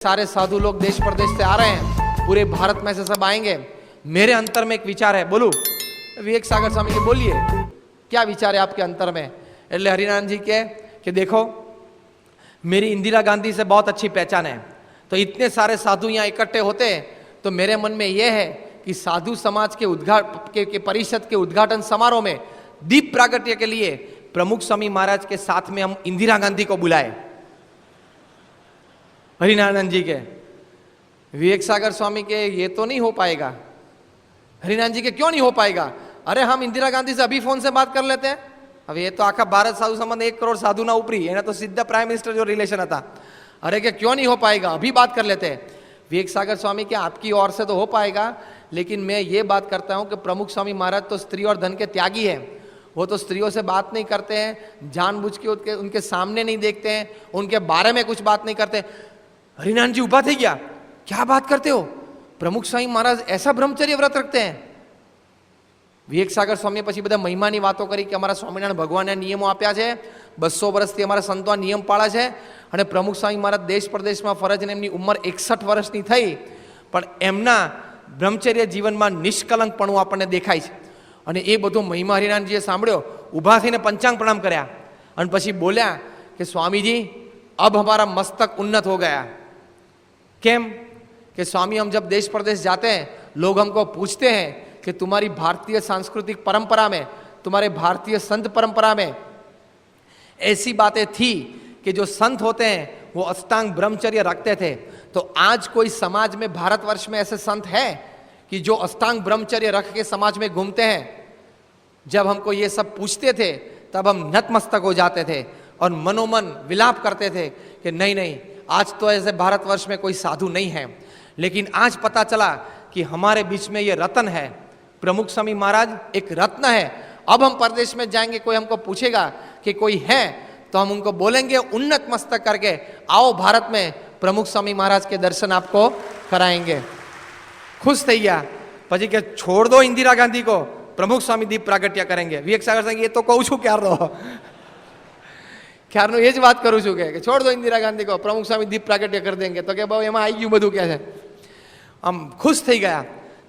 सारे साधु लोग देश प्रदेश से आ रहे हैं, पूरे भारत में से सब आएंगे। मेरे अंतर में एक विचार है, बोलू विवेक सागर स्वामी के बोलिए क्या विचार है आपके अंतर में। એટલે હરિનારાયણ जी के कि देखो मेरी इंदिरा गांधी से बहुत अच्छी पहचान है, तो इतने सारे साधु यहाँ इकट्ठे होते हैं तो मेरे मन में यह है कि साधु समाज के परिषद के उद्घाटन समारोह में दीप प्रागट्य के लिए प्रमुख स्वामी महाराज के साथ में हम इंदिरा गांधी को बुलाए। हरिनारायण जी के विवेक सागर स्वामी के ये तो नहीं हो पाएगा। हरिनारायण जी के क्यों नहीं हो पाएगा? अरे हम इंदिरा गांधी से अभी फोन से बात कर लेते हैं। अब ये तो आखा भारत साधु संबंध 1 करोड़ साधु ना उपरी, एना तो सीधा प्राइम मिनिस्टर जो रिलेशन था। अरे क्या क्यों नहीं हो पाएगा? अभी बात कर लेते हैं। विवेक सागर स्वामी के आपकी ओर से तो हो पाएगा, लेकिन मैं ये बात करता हूं कि प्रमुख स्वामी महाराज तो स्त्री और धन के त्यागी हैं। वो तो स्त्रियों से बात नहीं करते हैं, जानबूझ के उनके सामने नहीं देखते हैं, उनके बारे में कुछ बात नहीं करते। हरिनारायण जी उभा थी गया, क्या बात करते हो? प्रमुख स्वामी महाराज ऐसा ब्रह्मचर्य व्रत रखते हैं? विवेक सागर स्वामी પછી બધા મહિમાની વાતો કરી કે અમારા સ્વામિનારાયણ ભગવાનના નિયમો આપ્યા છે, 200 વર્ષથી અમારા સંતો નિયમ પાળે છે, અને પ્રમુખ સ્વામી મહારાજ દેશ પ્રદેશમાં ફરજ અને એમની ઉંમર 61 વર્ષની થઈ, પણ એમના બ્રહ્મચર્ય જીવનમાં નિષ્કલંકપણું આપણને દેખાય છે। અને એ બધો મહિમા હરિનારાયણજીએ સાંભળ્યો, ઊભા થઈને પંચાંગ પ્રણામ કર્યા અને પછી બોલ્યા કે સ્વામીજી अब हमारा मस्तक उन्नत हो गया। केम कि स्वामी हम जब देश प्रदेश जाते हैं लोग हमको पूछते हैं कि तुम्हारी भारतीय सांस्कृतिक परंपरा में, तुम्हारे भारतीय संत परंपरा में ऐसी बातें थी कि जो संत होते हैं वो अष्टांग ब्रह्मचर्य रखते थे। तो आज कोई समाज में, भारतवर्ष में ऐसे संत है कि जो अष्टांग ब्रह्मचर्य रख के समाज में घूमते हैं? जब हमको ये सब पूछते थे तब हम नतमस्तक हो जाते थे और मनोमन विलाप करते थे कि नहीं नहीं, आज तो ऐसे भारतवर्ष में कोई साधु नहीं है। लेकिन आज पता चला कि हमारे बीच में ये रत्न है। प्रमुख स्वामी महाराज एक रत्न है। अब हम प्रदेश में जाएंगे, कोई हमको पूछेगा कि कोई है, तो हम उनको बोलेंगे उन्नत मस्तक करके, आओ भारत में प्रमुख स्वामी महाराज के दर्शन आपको कराएंगे। खुश થઈ ગયા। પછી કે छोड़ दो इंदिरा गांधी को, प्रमुख स्वामी दीप प्रागट्य करेंगे। विवेक सागर संघ ये तो कहूँ छू क्यारनो ये ज बात करूँ छू कि छोड़ दो इंदिरा गांधी को, प्रमुख स्वामी दीप प्रागट्य कर देंगे। तो कि भाई एम आई गયું બધું क्या है। આમ खुश થઈ ગયા।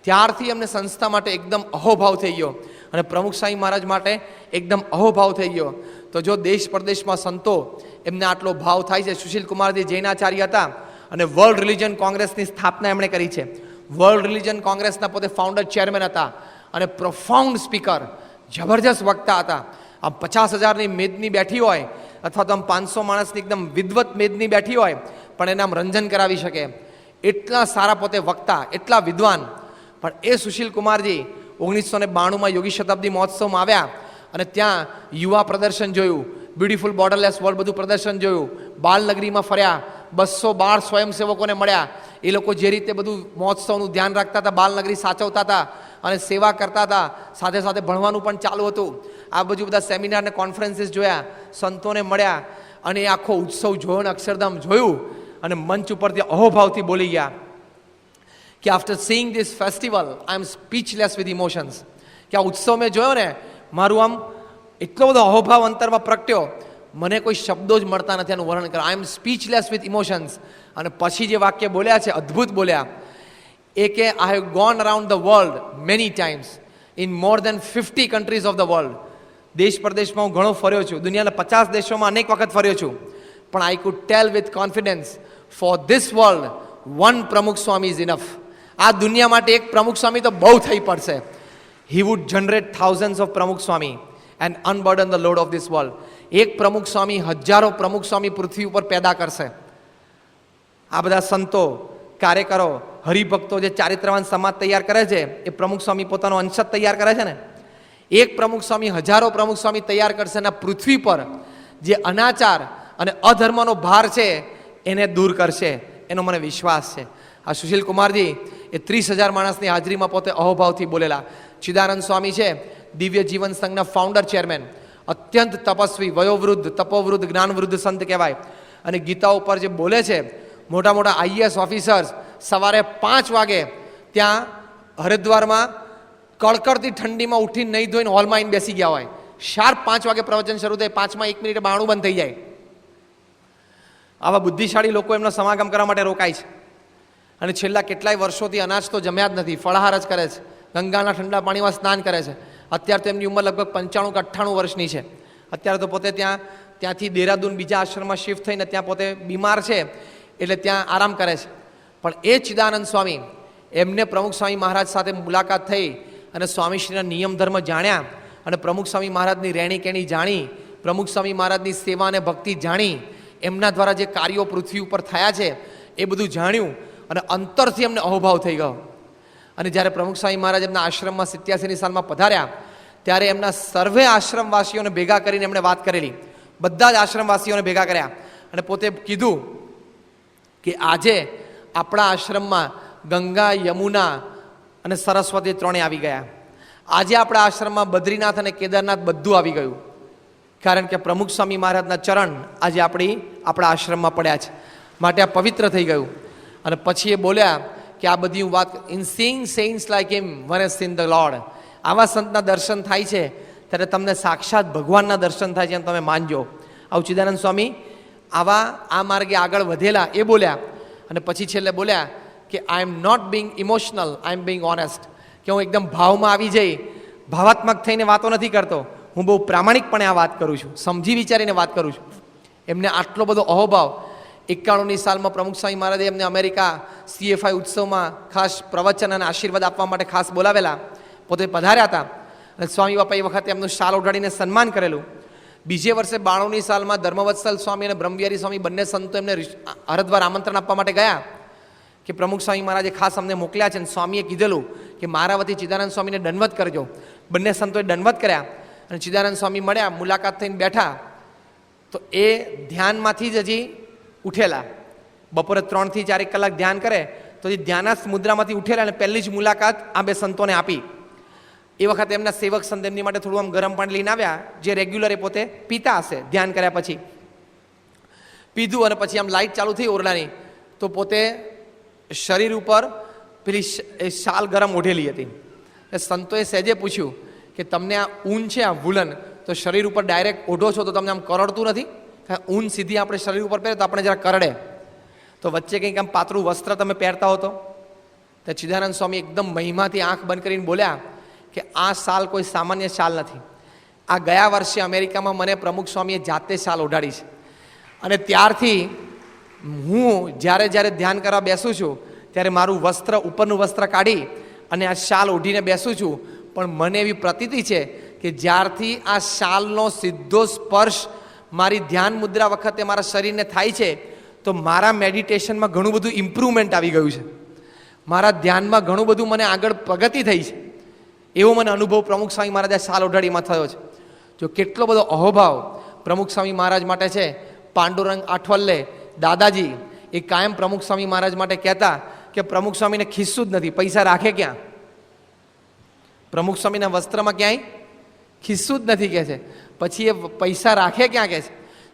ત્યારથી અમને સંસ્થા માટે એકદમ અહોભાવ થઈ ગયો અને પ્રમુખ સ્વામી મહારાજ માટે એકદમ અહોભાવ થઈ ગયો। તો જો દેશ પ્રદેશમાં સંતો એમને આટલો ભાવ થાય છે। સુશીલ કુમારજી જૈનાચાર્ય હતા અને વર્લ્ડ રિલિજન કોંગ્રેસની સ્થાપના એમણે કરી છે। વર્લ્ડ રિલિજન કોંગ્રેસના પોતે ફાઉન્ડર ચેરમેન હતા અને પ્રોફાઉન્ડ સ્પીકર, જબરજસ્ત વક્તા હતા। આમ 50,000ની મેદની બેઠી હોય અથવા તો આમ 500 માણસની એકદમ વિદ્વત મેદની બેઠી હોય પણ એને આમ રંજન કરાવી શકે, એટલા સારા પોતે વક્તા, એટલા વિદ્વાન। પણ એ સુશીલ કુમારજી 1992માં યોગી શતાબ્દી મહોત્સવમાં આવ્યા અને ત્યાં યુવા પ્રદર્શન જોયું, બ્યુટીફુલ બોર્ડરલેસ વર્લ્ડ બધું પ્રદર્શન જોયું, બાલનગરીમાં ફર્યા, 212 સ્વયંસેવકોને મળ્યા। એ લોકો જે રીતે બધું મહોત્સવનું ધ્યાન રાખતા હતા, બાલનગરી સાચવતા હતા અને સેવા કરતા હતા, સાથે સાથે ભણવાનું પણ ચાલુ હતું। આ બધું બધા સેમિનાર ને કોન્ફરન્સીસ જોયા, સંતોને મળ્યા અને એ આખો ઉત્સવ જોયો ને અક્ષરધામ જોયું અને મંચ ઉપરથી અહોભાવથી બોલી ગયા कि after seeing this festival I am speechless with emotions. कि आ उत्सव में जोयो ने मारू आम एटलो बधो अहोभाव अंतरमां प्रगट्यो, मने कोई शब्दों ज मळता नथी आनुं वर्णन करो। I am speechless with emotions. अने पछी जे वाक्य बोल्या छे अद्भुत बोल्या ए के I have gone around the world many times in more than 50 countries of the world. देश प्रदेश में हूँ घणो फर्यो छुं, दुनियाना 50 देशों में अनेक वखत फर्यो छुं, पण I could tell with confidence for this world one Pramukh Swami is enough. आ दुनिया माटे एक प्रमुख स्वामी तो बहु थई पड़शे। He would generate thousands of Pramukh Swami and unburden the load of this world. एक प्रमुख स्वामी हजारों प्रमुख स्वामी पृथ्वी पर पैदा करशे। आ बधा संतो, कार्यकरो, हरिभक्तो जे चारित्रवान समाज तैयार करे छे ए प्रमुख स्वामी पोतानो अंश तैयार करे छे ने। एक प्रमुख स्वामी हजारों प्रमुख स्वामी तैयार करशे ने पृथ्वी पर जे अनाचार अने अधर्मनो भार छे एने दूर करशे, एनो मने विश्वास छे। आ सुशील कुमारजी ए 30,000 माणसनी हाजरीमां पोते अहोभावथी बोलेला। चिदानंद स्वामी छे दिव्य जीवन संघना फाउंडर चेरमेन, अत्यंत तपस्वी, वयोवृद्ध, तपोवृद्ध, ज्ञानवृद्ध संत कहेवाय। अने गीता उपर जे बोले छे, मोटा मोटा आईएएस ऑफिसर्स सवारे 5 वागे त्यां हरिद्वारमां कड़कड़ती ठंडीमां उठीने नहीं धोईने हॉलमां आवीने बेसी गया होय। शार्प 5 वागे प्रवचन शरू थाय, 5 માં 1 મિનિટે બાણું બંધ થઈ જાય। આવા બુદ્ધિશાળી લોકો એમનો સમાગમ કરવા માટે રોકાય છે. અને છેલ્લા કેટલાય વર્ષોથી અનાજ તો જમ્યા જ નથી, ફળાહાર જ કરે છે, ગંગાના ઠંડા પાણીમાં સ્નાન કરે છે. અત્યારે તો એમની ઉંમર લગભગ 95 કે 98 વર્ષની છે. અત્યારે તો પોતે ત્યાંથી દેહરાદૂન બીજા આશ્રમમાં શિફ્ટ થઈને ત્યાં પોતે બીમાર છે એટલે ત્યાં આરામ કરે છે. પણ એ ચિદાનંદ સ્વામી એમને પ્રમુખ સ્વામી મહારાજ સાથે મુલાકાત થઈ અને સ્વામીશ્રીના નિયમ ધર્મ જાણ્યા અને પ્રમુખ સ્વામી મહારાજની રહેણી કેણી જાણી, પ્રમુખ સ્વામી મહારાજની સેવા અને ભક્તિ જાણી, એમના દ્વારા જે કાર્યો પૃથ્વી ઉપર થયા છે એ બધું જાણ્યું અને અંતરથી એમને અહોભાવ થઈ ગયો. અને જ્યારે પ્રમુખ સ્વામી મહારાજ એમના આશ્રમમાં 87ની સાલમાં પધાર્યા ત્યારે એમના સર્વે આશ્રમવાસીઓને ભેગા કરીને એમણે વાત કરેલી, બધા જ આશ્રમવાસીઓને ભેગા કર્યા અને પોતે કીધું કે આજે આપણા આશ્રમમાં ગંગા, યમુના અને સરસ્વતી ત્રણેય આવી ગયા. આજે આપણા આશ્રમમાં બદ્રીનાથ અને કેદારનાથ બધું આવી ગયું, કારણ કે પ્રમુખ સ્વામી મહારાજના ચરણ આજે આપણા આશ્રમમાં પડ્યા છે, માટે આ પવિત્ર થઈ ગયું. અને પછી એ બોલ્યા કે આ બધી વાત in seeing saints like him one has seen the lord. આવા સંતના દર્શન થાય છે ત્યારે તમને સાક્ષાત ભગવાનના દર્શન થાય છે એમ તમે માનજો. આવું ચિદાનંદ સ્વામી આ માર્ગે આગળ વધેલા એ બોલ્યા. અને પછી છેલ્લે બોલ્યા કે I am not being emotional, I am being honest. કે હું એકદમ ભાવમાં આવી જઈ ભાવાત્મક થઈને વાતો નથી કરતો, હું બહુ પ્રામાણિકપણે આ વાત કરું છું, સમજી વિચારીને વાત કરું છું. એમને આટલો બધો અહોભાવ. 91ની સાલમાં પ્રમુખ સ્વામી મહારાજે એમને અમેરિકા CFI ઉત્સવમાં ખાસ પ્રવચન અને આશીર્વાદ આપવા માટે ખાસ બોલાવેલા, પોતે પધાર્યા હતા અને સ્વામી બાપા એ વખતે એમનું શાલ ઓઢાડીને સન્માન કરેલું. બીજે વર્ષે 92ની સાલમાં ધર્મવત્સલ સ્વામી અને બ્રહ્મવિહારી સ્વામી બંને સંતો એમને હરિદ્વાર આમંત્રણ આપવા માટે ગયા કે પ્રમુખ સ્વામી મહારાજે ખાસ અમને મોકલ્યા છે અને સ્વામીએ કીધેલું કે મારા વતી ચિદાનંદ સ્વામીને દંડવત કરજો. બંને સંતોએ દંડવત કર્યા અને ચિદાનંદ સ્વામી મળ્યા, મુલાકાત થઈને બેઠા તો એ ધ્યાનમાંથી જ હજી ઉઠેલા. બપોરે 3 થી 4 કલાક ધ્યાન કરે તો હજી ધ્યાનસ્થ મુદ્રામાંથી ઉઠેલા અને પહેલી જ મુલાકાત આ બે સંતોને આપી. એ વખતે એમના સેવક સંત એમની માટે થોડું આમ ગરમ પાણી લઈને આવ્યા, જે રેગ્યુલર એ પોતે પીતા હશે. ધ્યાન કર્યા પછી પીધું અને પછી આમ લાઇટ ચાલુ થઈ ઓરડાની તો પોતે શરીર ઉપર પેલી શાલ ગરમ ઓઢેલી હતી. સંતોએ સહેજે પૂછ્યું કે તમને આ ઊન છે, આ વુલન, તો શરીર ઉપર ડાયરેક્ટ ઓઢો છો તો તમને આમ કરડતું નથી? ઊન સીધી આપણે શરીર ઉપર પહેરે તો આપણે જરા કરડે, તો વચ્ચે કંઈક આમ પાતળું વસ્ત્ર તમે પહેરતા હો તો ચિદાનંદ સ્વામી એકદમ મહિમાથી આંખ બંધ કરીને બોલ્યા કે આ શાલ કોઈ સામાન્ય શાલ નથી. આ ગયા વર્ષે અમેરિકામાં મને પ્રમુખ સ્વામીએ જાતે શાલ ઓઢાડી છે અને ત્યારથી હું જ્યારે ધ્યાન કરવા બેસું છું ત્યારે મારું વસ્ત્ર, ઉપરનું વસ્ત્ર કાઢી અને આ શાલ ઓઢીને બેસું છું. પણ મને એવી પ્રતીતિ છે કે જ્યારથી આ શાલનો સીધો સ્પર્શ મારી ધ્યાન મુદ્રા વખતે મારા શરીરને થાય છે તો મારા મેડિટેશનમાં ઘણું બધું ઇમ્પ્રુવમેન્ટ આવી ગયું છે, મારા ધ્યાનમાં ઘણું બધું મને આગળ પ્રગતિ થઈ છે. એવો મને અનુભવ પ્રમુખ સ્વામી મહારાજે શાલ ઓઢાડીમાં થયો છે. જો કેટલો બધો અહોભાવ પ્રમુખ સ્વામી મહારાજ માટે છે. પાંડુરંગ આઠવલ્લે દાદાજી એ કાયમ પ્રમુખ સ્વામી મહારાજ માટે કહેતા કે પ્રમુખ સ્વામીને ખિસ્સું જ નથી, પૈસા રાખે ક્યાં? પ્રમુખ સ્વામીના વસ્ત્રમાં ક્યાંય ખિસ્સું જ નથી કહે છે, પછી એ પૈસા રાખે ક્યાં કહે છે?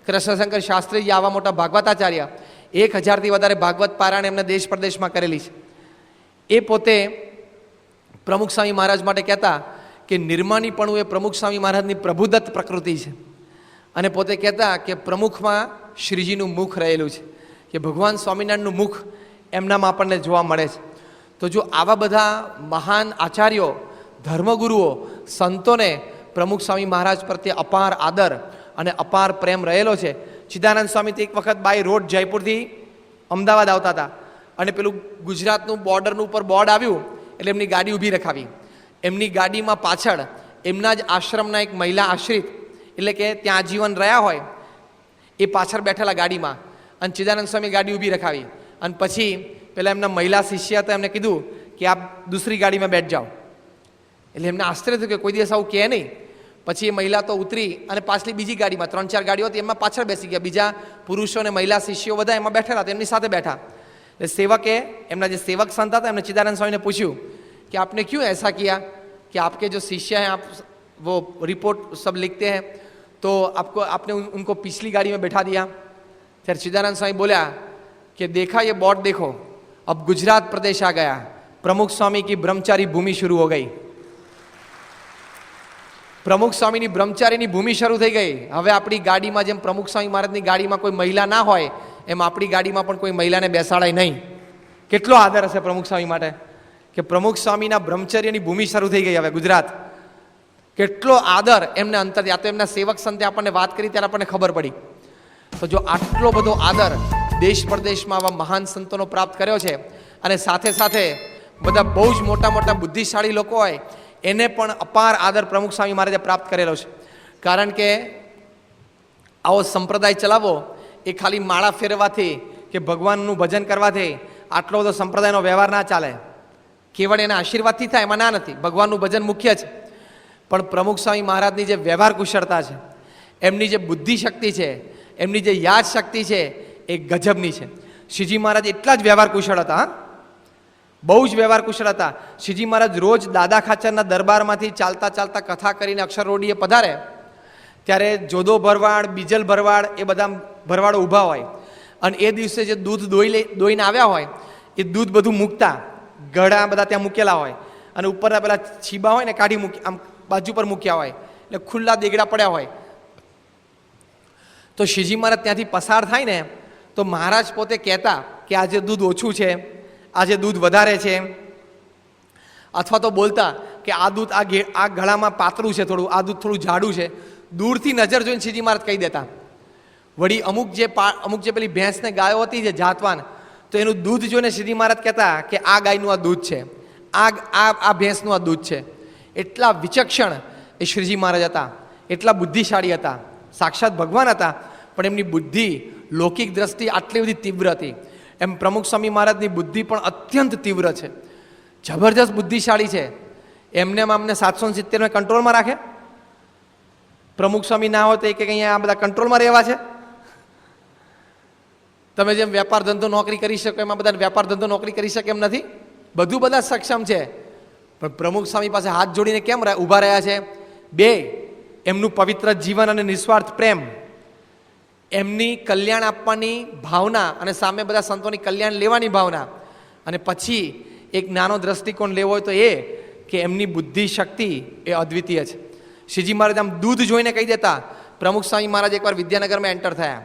કૃષ્ણશંકર શાસ્ત્રીજી આવા મોટા ભાગવતાચાર્ય, 1000થી વધારે ભાગવત પારાયણ એમને દેશ પ્રદેશમાં કરેલી છે. એ પોતે પ્રમુખ સ્વામી મહારાજ માટે કહેતા કે નિર્માણીપણું એ પ્રમુખ સ્વામી મહારાજની પ્રભુદત્ત પ્રકૃતિ છે. અને પોતે કહેતા કે પ્રમુખમાં શ્રીજીનું મુખ રહેલું છે, કે ભગવાન સ્વામિનારાયણનું મુખ એમનામાં આપણને જોવા મળે છે. તો જો આવા બધા મહાન આચાર્યો, ધર્મગુરુઓ, સંતોને પ્રમુખ સ્વામી મહારાજ પ્રત્યે અપાર આદર અને અપાર પ્રેમ રહેલો છે. ચિદાનંદ સ્વામી તો એક વખત બાય રોડ જયપુરથી અમદાવાદ આવતા હતા અને પેલું ગુજરાતનું બોર્ડરનું ઉપર બોર્ડ આવ્યું એટલે એમની ગાડી ઊભી રખાવી. એમની ગાડીમાં પાછળ એમના જ આશ્રમના એક મહિલા આશ્રિત, એટલે કે ત્યાં આજીવન રહ્યા હોય, એ પાછળ બેઠેલા ગાડીમાં, અને ચિદાનંદ સ્વામી ગાડી ઊભી રખાવી. અને પછી પેલા એમના મહિલા શિષ્ય હતા, એમને કીધું કે આપ દૂસરી ગાડીમાં બેઠ જાઓ. એટલે એમને આશ્ચર્ય થયું કે કોઈ દિવસ આવું કહે નહીં. પછી એ મહિલા તો ઉતરી અને પાછલી બીજી ગાડીમાં, 3-4 ગાડીઓ હતી એમાં પાછળ બેસી ગયા. બીજા પુરુષો અને મહિલા શિષ્યો બધા એમાં બેઠેલા હતા, એમની સાથે બેઠા. એટલે સેવકે, એમના જે સેવક સંત હતા, એમને ચિદાનંદ સ્વામીને પૂછ્યું कि आपने क्यों ऐसा किया कि आपके जो शिष्य हैं, आप वो रिपोर्ट सब लिखते हैं, तो आपने उनको पिछली गाड़ी में बैठा दिया? फिर चिदानंद स्वामी बोला कि देखा ये बोर्ड देखो, अब गुजरात प्रदेश आ गया, प्रमुख स्वामी की ब्रह्मचारी भूमि शुरू हो गई. પ્રમુખ સ્વામીની બ્રહ્મચારીની ભૂમિ શરૂ થઈ ગઈ. હવે આપણી ગાડીમાં જેમ પ્રમુખ સ્વામી મહારાજની ગાડીમાં કોઈ મહિલા ના હોય એમ આપણી ગાડીમાં પણ કોઈ મહિલાને બેસાડાય નહીં. કેટલો આદર હશે પ્રમુખ સ્વામી માટે, કે પ્રમુખ સ્વામીના બ્રહ્મચર્યની ભૂમિ શરૂ થઈ ગઈ હવે ગુજરાત. કેટલો આદર એમને અંતરથી, આ તો એમના સેવક સંતે આપણને વાત કરી ત્યારે આપણને ખબર પડી. તો જો આટલો બધો આદર દેશ પરદેશમાં આવા મહાન સંતોનો પ્રાપ્ત કર્યો છે, અને સાથે સાથે બધા બહુ જ મોટા મોટા બુદ્ધિશાળી લોકો હોય એને પણ અપાર આદર પ્રમુખ સ્વામી મહારાજે પ્રાપ્ત કરેલો છે. કારણ કે આવો સંપ્રદાય ચલાવવો એ ખાલી માળા ફેરવાથી કે ભગવાનનું ભજન કરવાથી આટલો બધો સંપ્રદાયનો વ્યવહાર ના ચાલે. કેવળ એના આશીર્વાદથી થાય એમાં ના નથી, ભગવાનનું ભજન મુખ્ય છે. પણ પ્રમુખ સ્વામી મહારાજની જે વ્યવહાર કુશળતા છે, એમની જે બુદ્ધિ શક્તિ છે, એમની જે યાદ શક્તિ છે એ ગજબની છે. શ્રીજી મહારાજ એટલા જ વ્યવહાર કુશળ હતા, બહુ જ વ્યવહાર કુશળ હતા. શ્રીજી મહારાજ રોજ દાદા ખાચરના દરબારમાંથી ચાલતા ચાલતા કથા કરીને અક્ષરરોડીએ પધારે ત્યારે જોધો ભરવાડ, બીજલ ભરવાડ, એ બધા ભરવાડો ઊભા હોય, અને એ દિવસે જે દૂધ દોઈને આવ્યા હોય એ દૂધ બધું મૂકતા, ગળા બધા ત્યાં મૂકેલા હોય, અને ઉપરના પેલા છીબા હોય ને કાઢી મૂકી આમ બાજુ પર મૂક્યા હોય, એટલે ખુલ્લા દેગડા પડ્યા હોય. તો શ્રીજી મહારાજ ત્યાંથી પસાર થાય ને તો મહારાજ પોતે કહેતા કે આજે દૂધ ઓછું છે, આજે દૂધ વધારે છે, અથવા તો બોલતા કે આ દૂધ આ ગળામાં પાતળું છે થોડું, આ દૂધ થોડું જાડું છે. દૂરથી નજર જોઈને શ્રીજી મહારાજ કહી દેતા. વળી અમુક જે પેલી ભેંસને ગાયો હતી જે જાતવાન, તો એનું દૂધ જોઈને શ્રીજી મહારાજ કહેતા કે આ ગાયનું આ દૂધ છે, આ ભેંસનું આ દૂધ છે. એટલા વિચક્ષણ એ શ્રીજી મહારાજ હતા, એટલા બુદ્ધિશાળી હતા, સાક્ષાત ભગવાન હતા, પણ એમની બુદ્ધિ લૌકિક દ્રષ્ટિ આટલી બધી તીવ્ર હતી. એમ પ્રમુખ સ્વામી મહારાજની બુદ્ધિ પણ અત્યંત તીવ્ર છે, જબરજસ્ત બુદ્ધિશાળી છે. એમને અમને 770 કંટ્રોલમાં રાખે. પ્રમુખ સ્વામી ના હોય તો એક અહીંયા આ બધા કંટ્રોલમાં રહેવા છે. તમે જેમ વેપાર ધંધો નોકરી કરી શકો એમાં બધા વેપાર ધંધો નોકરી કરી શકે એમ નથી. બધું બધા સક્ષમ છે, પણ પ્રમુખ સ્વામી પાસે હાથ જોડીને કેમ ઊભા રહ્યા છે? બે, એમનું પવિત્ર જીવન અને નિસ્વાર્થ પ્રેમ, એમની કલ્યાણ આપવાની ભાવના, અને સામે બધા સંતોની કલ્યાણ લેવાની ભાવના, અને પછી એક નાનો દ્રષ્ટિકોણ લેવો હોય તો એ કે એમની બુદ્ધિ શક્તિ એ અદ્વિતીય છે. શ્રીજી મહારાજ આમ દૂધ જોઈને કહી દેતા. પ્રમુખ સ્વામી મહારાજ એકવાર વિદ્યાનગરમાં એન્ટર થયા,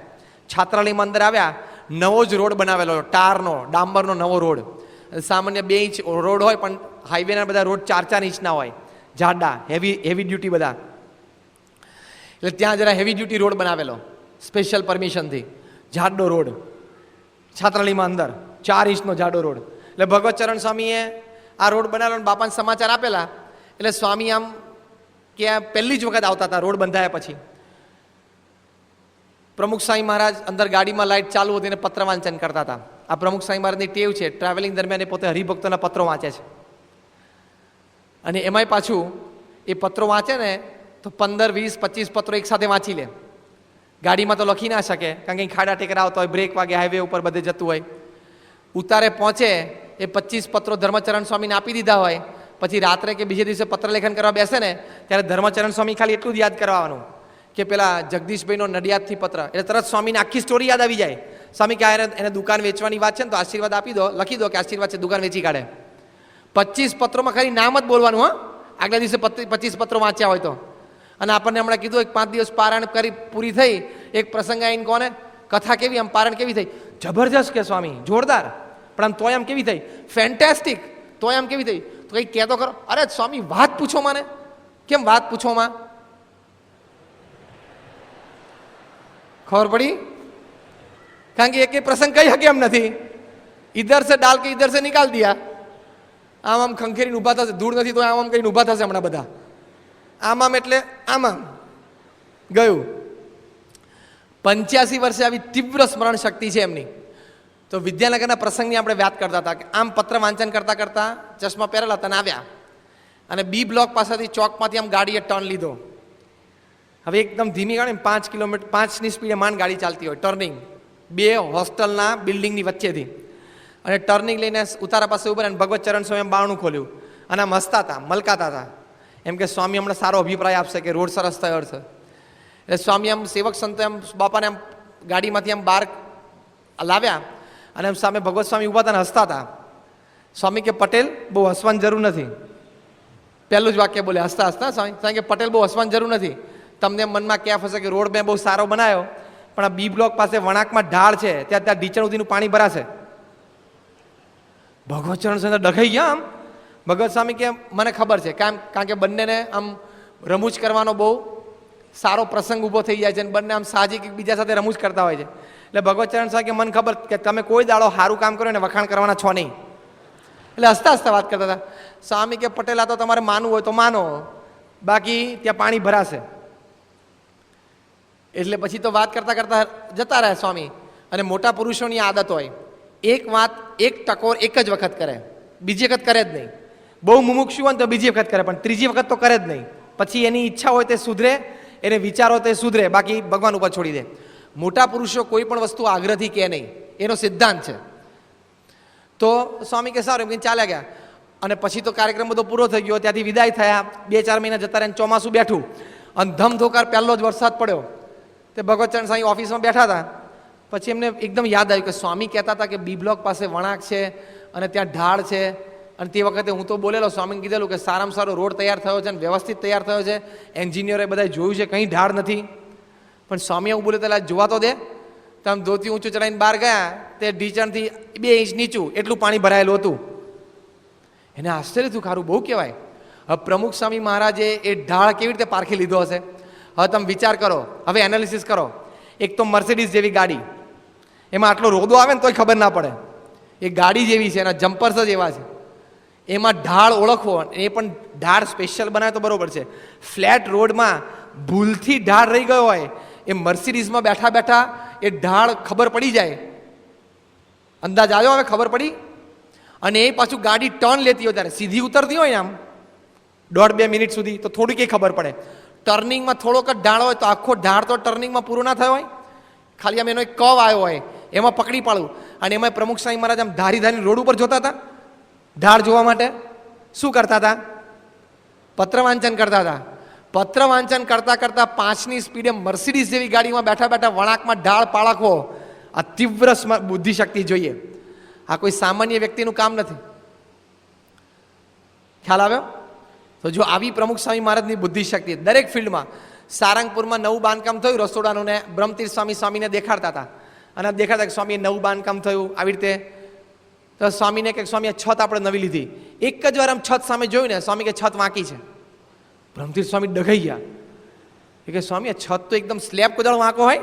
છાત્રાલયમાં અંદર આવ્યા, નવો જ રોડ બનાવેલો, ટારનો ડાંબરનો નવો રોડ. સામાન્ય 2 ઇંચ રોડ હોય, પણ હાઈવેના બધા રોડ 4-4 ઇંચના હોય, જાડા, હેવી ડ્યુટી બધા. એટલે ત્યાં જરા હેવી ડ્યુટી રોડ બનાવેલો સ્પેશિયલ પરમિશનથી, જાડો રોડ, છાત્રાલયમાં અંદર 4 ઇંચનો જાડો રોડ. એટલે ભગવત ચરણ સ્વામીએ આ રોડ બનાવેલો, બાપાને સમાચાર આપેલા. એટલે સ્વામી આમ કે આ પહેલી જ વખત આવતા હતા રોડ બંધાયા પછી. પ્રમુખ સ્વામી મહારાજ અંદર ગાડીમાં લાઇટ ચાલુ હતી અને પત્ર વાંચન કરતા હતા. આ પ્રમુખ સ્વામી મહારાજની ટેવ છે, ટ્રાવેલિંગ દરમિયાન એ પોતે હરિભક્તોના પત્રો વાંચે છે. અને એમાંય પાછું એ પત્રો વાંચે ને તો 15, 20, 25 પત્રો એકસાથે વાંચી લે. ગાડીમાં તો લખી ના શકે, કારણ કે ખાડા ટેકરા આવતા હોય, બ્રેક વાગે, હાઈવે ઉપર બધે જતું હોય. ઉતારે પહોંચે એ 25 પત્રો ધર્મચરણ સ્વામીને આપી દીધા હોય, પછી રાત્રે કે બીજે દિવસે પત્ર લેખન કરવા બેસે ને ત્યારે ધર્મચરણ સ્વામી ખાલી એટલું જ યાદ કરવાનું કે પેલા જગદીશભાઈનો નડિયાદથી પત્ર, એટલે તરત સ્વામીને આખી સ્ટોરી યાદ આવી જાય. સ્વામી કે એને દુકાન વેચવાની વાત છે ને તો આશીર્વાદ આપી દો, લખી દો કે આશીર્વાદ છે, દુકાન વેચી કાઢે. 25 પત્રોમાં ખાલી નામ જ બોલવાનું. હા, આગલા દિવસે 25 પત્રો વાંચ્યા હોય તો. અને આપણને હમણાં કીધું 5 દિવસ પારાયણ કરી પૂરી થઈ, એક પ્રસંગ આવીને કોને કથા કેવી, આમ પારાયણ કેવી થઈ? જબરજસ્ત કે સ્વામી, જોરદાર. પણ આમ તોય આમ કેવી થઈ? ફેન્ટેસ્ટિક. તોય આમ કેવી થઈ? તો કંઈ કહેતો ખરો? અરે સ્વામી વાત પૂછો મને. કેમ વાત પૂછો માં? ખબર પડી? કારણ કે એક પ્રસંગ કહી શકે એમ નથી. ઇધર સે ડાલ કે ઇધર સે નિકાલ દિયા. આમ ખંખેરીને ઊભા થશે, ધૂળ નથી તો આમ કરીને ઊભા થશે હમણાં બધા. આમ એટલે આમ ગયું. 85 વર્ષે આવી તીવ્ર સ્મરણ શક્તિ છે એમની. તો વિદ્યાનગરના પ્રસંગની આપણે વાત કરતા હતા કે આમ પત્ર વાંચન કરતા કરતા ચશ્મા પહેરેલા હતા ને આવ્યા, અને બી બ્લોક પાસેથી ચોકમાંથી આમ ગાડીએ ટર્ન લીધો. હવે એકદમ ધીમી ગાડી, 5 કિલોમીટર 5ની સ્પીડે માંડ ગાડી ચાલતી હોય, ટર્નિંગ 2 હોસ્ટેલના બિલ્ડિંગની વચ્ચેથી, અને ટર્નિંગ લઈને ઉતારા પાસે ઉભા અને ભગવત ચરણ સ્વામી બારણું ખોલ્યું અને આમ હસતા હતા, મલકાતા હતા, એમ કે સ્વામી હમણાં સારો અભિપ્રાય આપશે કે રોડ સરસ થયો છે. એટલે સ્વામી આમ સેવક સંતો એમ બાપાને આમ ગાડીમાંથી આમ બહાર લાવ્યા અને એમ સામે ભગવત સ્વામી ઊભા હતા અને હસતા હતા. સ્વામી કે પટેલ બહુ હસવાની જરૂર નથી. પહેલું જ વાક્ય બોલે હસતા હસતા સ્વામી કે પટેલ બહુ હસવાની જરૂર નથી. તમને મનમાં ક્યાં ફસે કે રોડ મેં બહુ સારો બનાવ્યો, પણ આ બી બ્લોક પાસે વણાકમાં ઢાળ છે, ત્યાં ઢીચણ સુધીનું પાણી ભરાશે. ભગવત ચરણ સાથે ડખાઈ ગયા. આમ ભગવત સ્વામી કે મને ખબર છે, કારણ કે બંનેને આમ રમૂજ કરવાનો બહુ સારો પ્રસંગ ઊભો થઈ જાય છે, અને બંને આમ સાહજિક એકબીજા સાથે રમૂજ કરતા હોય છે. એટલે ભગવત ચરણ સાહેબ કે મને ખબર કે તમે કોઈ દાડો સારું કામ કરો ને વખાણ કરવાના છો નહીં. એટલે હસતા હસતા વાત કરતા હતા. સ્વામી કે પટેલા તો તમારે માનવું હોય તો માનો, બાકી ત્યાં પાણી ભરાશે. એટલે પછી તો વાત કરતા કરતા જતા રહ્યા સ્વામી. અને મોટા પુરુષોની આદત હોય, એક વાત એક ટકોર એક જ વખત કરે, બીજી વખત કરે જ નહીં. બહુ મુમુક્ષુ હોય તો બીજી વખત કરે, પણ ત્રીજી વખત તો કરે જ નહીં. પછી એની ઈચ્છા હોય તે સુધરે, એને વિચારો તે સુધરે, બાકી ભગવાન ઉપર છોડી દે. મોટા પુરુષો કોઈ પણ વસ્તુ આગ્રહથી કહે નહીં, એનો સિદ્ધાંત છે. તો સ્વામી કે સારું એમ ચાલ્યા ગયા. અને પછી તો કાર્યક્રમ બધો પૂરો થઈ ગયો, ત્યાંથી વિદાય થયા. 2-4 મહિના જતા રહ્યા, ચોમાસું બેઠું અને ધમધોકાર પહેલો જ વરસાદ પડ્યો. તે ભગવતચરણ સ્વામી ઓફિસમાં બેઠા હતા. પછી એમને એકદમ યાદ આવ્યું કે સ્વામી કહેતા હતા કે બી બ્લોક પાસે વણાક છે અને ત્યાં ઢાળ છે. અને તે વખતે હું તો બોલેલો, સ્વામીને કીધેલું કે સારામાં સારો રોડ તૈયાર થયો છે અને વ્યવસ્થિત તૈયાર થયો છે, એન્જિનિયરે બધાએ જોયું છે, કંઈ ઢાળ નથી. પણ સ્વામી એવું બોલે તો જોવા તો દે. તો આમ ધોતી ઊંચું ચડાવીને બહાર ગયા, તે ઢીચણથી 2 ઇંચ નીચું એટલું પાણી ભરાયેલું હતું. એને આશ્ચર્ય થયું, ખારું બહુ કહેવાય. હવે પ્રમુખ સ્વામી મહારાજે એ ઢાળ કેવી રીતે પારખી લીધો હશે? હવે તમે વિચાર કરો, હવે એનાલિસિસ કરો. એક તો મર્સિડીઝ જેવી ગાડી, એમાં આટલો રોદો આવે ને તોય ખબર ના પડે. એ ગાડી જેવી છે, એના જમ્પર્સ જ એવા છે. એમાં ઢાળ ઓળખવો, એ પણ ઢાળ સ્પેશિયલ બનાવે તો બરોબર છે. ફ્લેટ રોડમાં ભૂલથી ઢાળ રહી ગયો હોય, એ મર્સિડીઝમાં બેઠા બેઠા એ ઢાળ ખબર પડી જાય. અંદાજ આવ્યો? હવે ખબર પડી. અને એ પાછું ગાડી ટર્ન લેતી હોય ત્યારે સીધી ઉતરતી હોય ને આમ 1.5-2 મિનિટ સુધી, તો થોડી કંઈ ખબર પડે. ટર્નિંગમાં થોડોક જ ઢાળ હોય તો આખો ઢાળ તો ટર્નિંગમાં પૂરો ના થયો હોય, ખાલી આમ એનો એક કવ આવ્યો હોય, એમાં પકડી પાડવું. અને એમાં પ્રમુખ સ્વામી મહારાજ આમ ધારી ધારી રોડ ઉપર જોતા હતા. ઢાળ જોવા માટે શું કરતા હતા? પત્ર વાંચન કરતા હતા. પત્ર વાંચન કરતા કરતા 5ની સ્પીડે મર્સિડીઝ જેવી ગાડીમાં બેઠા બેઠા વણાકમાં ઢાળ પાળખવો, આ તીવ્ર બુદ્ધિશક્તિ જોઈએ. આ કોઈ સામાન્ય વ્યક્તિનું કામ નથી. ખ્યાલ આવ્યો? તો જો આવી પ્રમુખ સ્વામી મહારાજની બુદ્ધિશક્તિ દરેક ફિલ્ડમાં. સારંગપુરમાં નવું બાંધકામ થયું રસોડાનું, ને બ્રહ્મતીર્થ સ્વામીને દેખાડતા હતા. અને દેખાડતા કે સ્વામીએ નવું બાંધકામ થયું આવી રીતે. તો સ્વામીને કે સ્વામી આ છત આપણે નવી લીધી. એક જ વાર આમ છત સામે જોયું ને, સ્વામી કે છત વાંકી છે. બ્રહ્મતીર્થ સ્વામી ડઘાઈ ગયા. એ કે સ્વામી આ છત તો એકદમ સ્લેબ કોદાળ વાંકો હોય,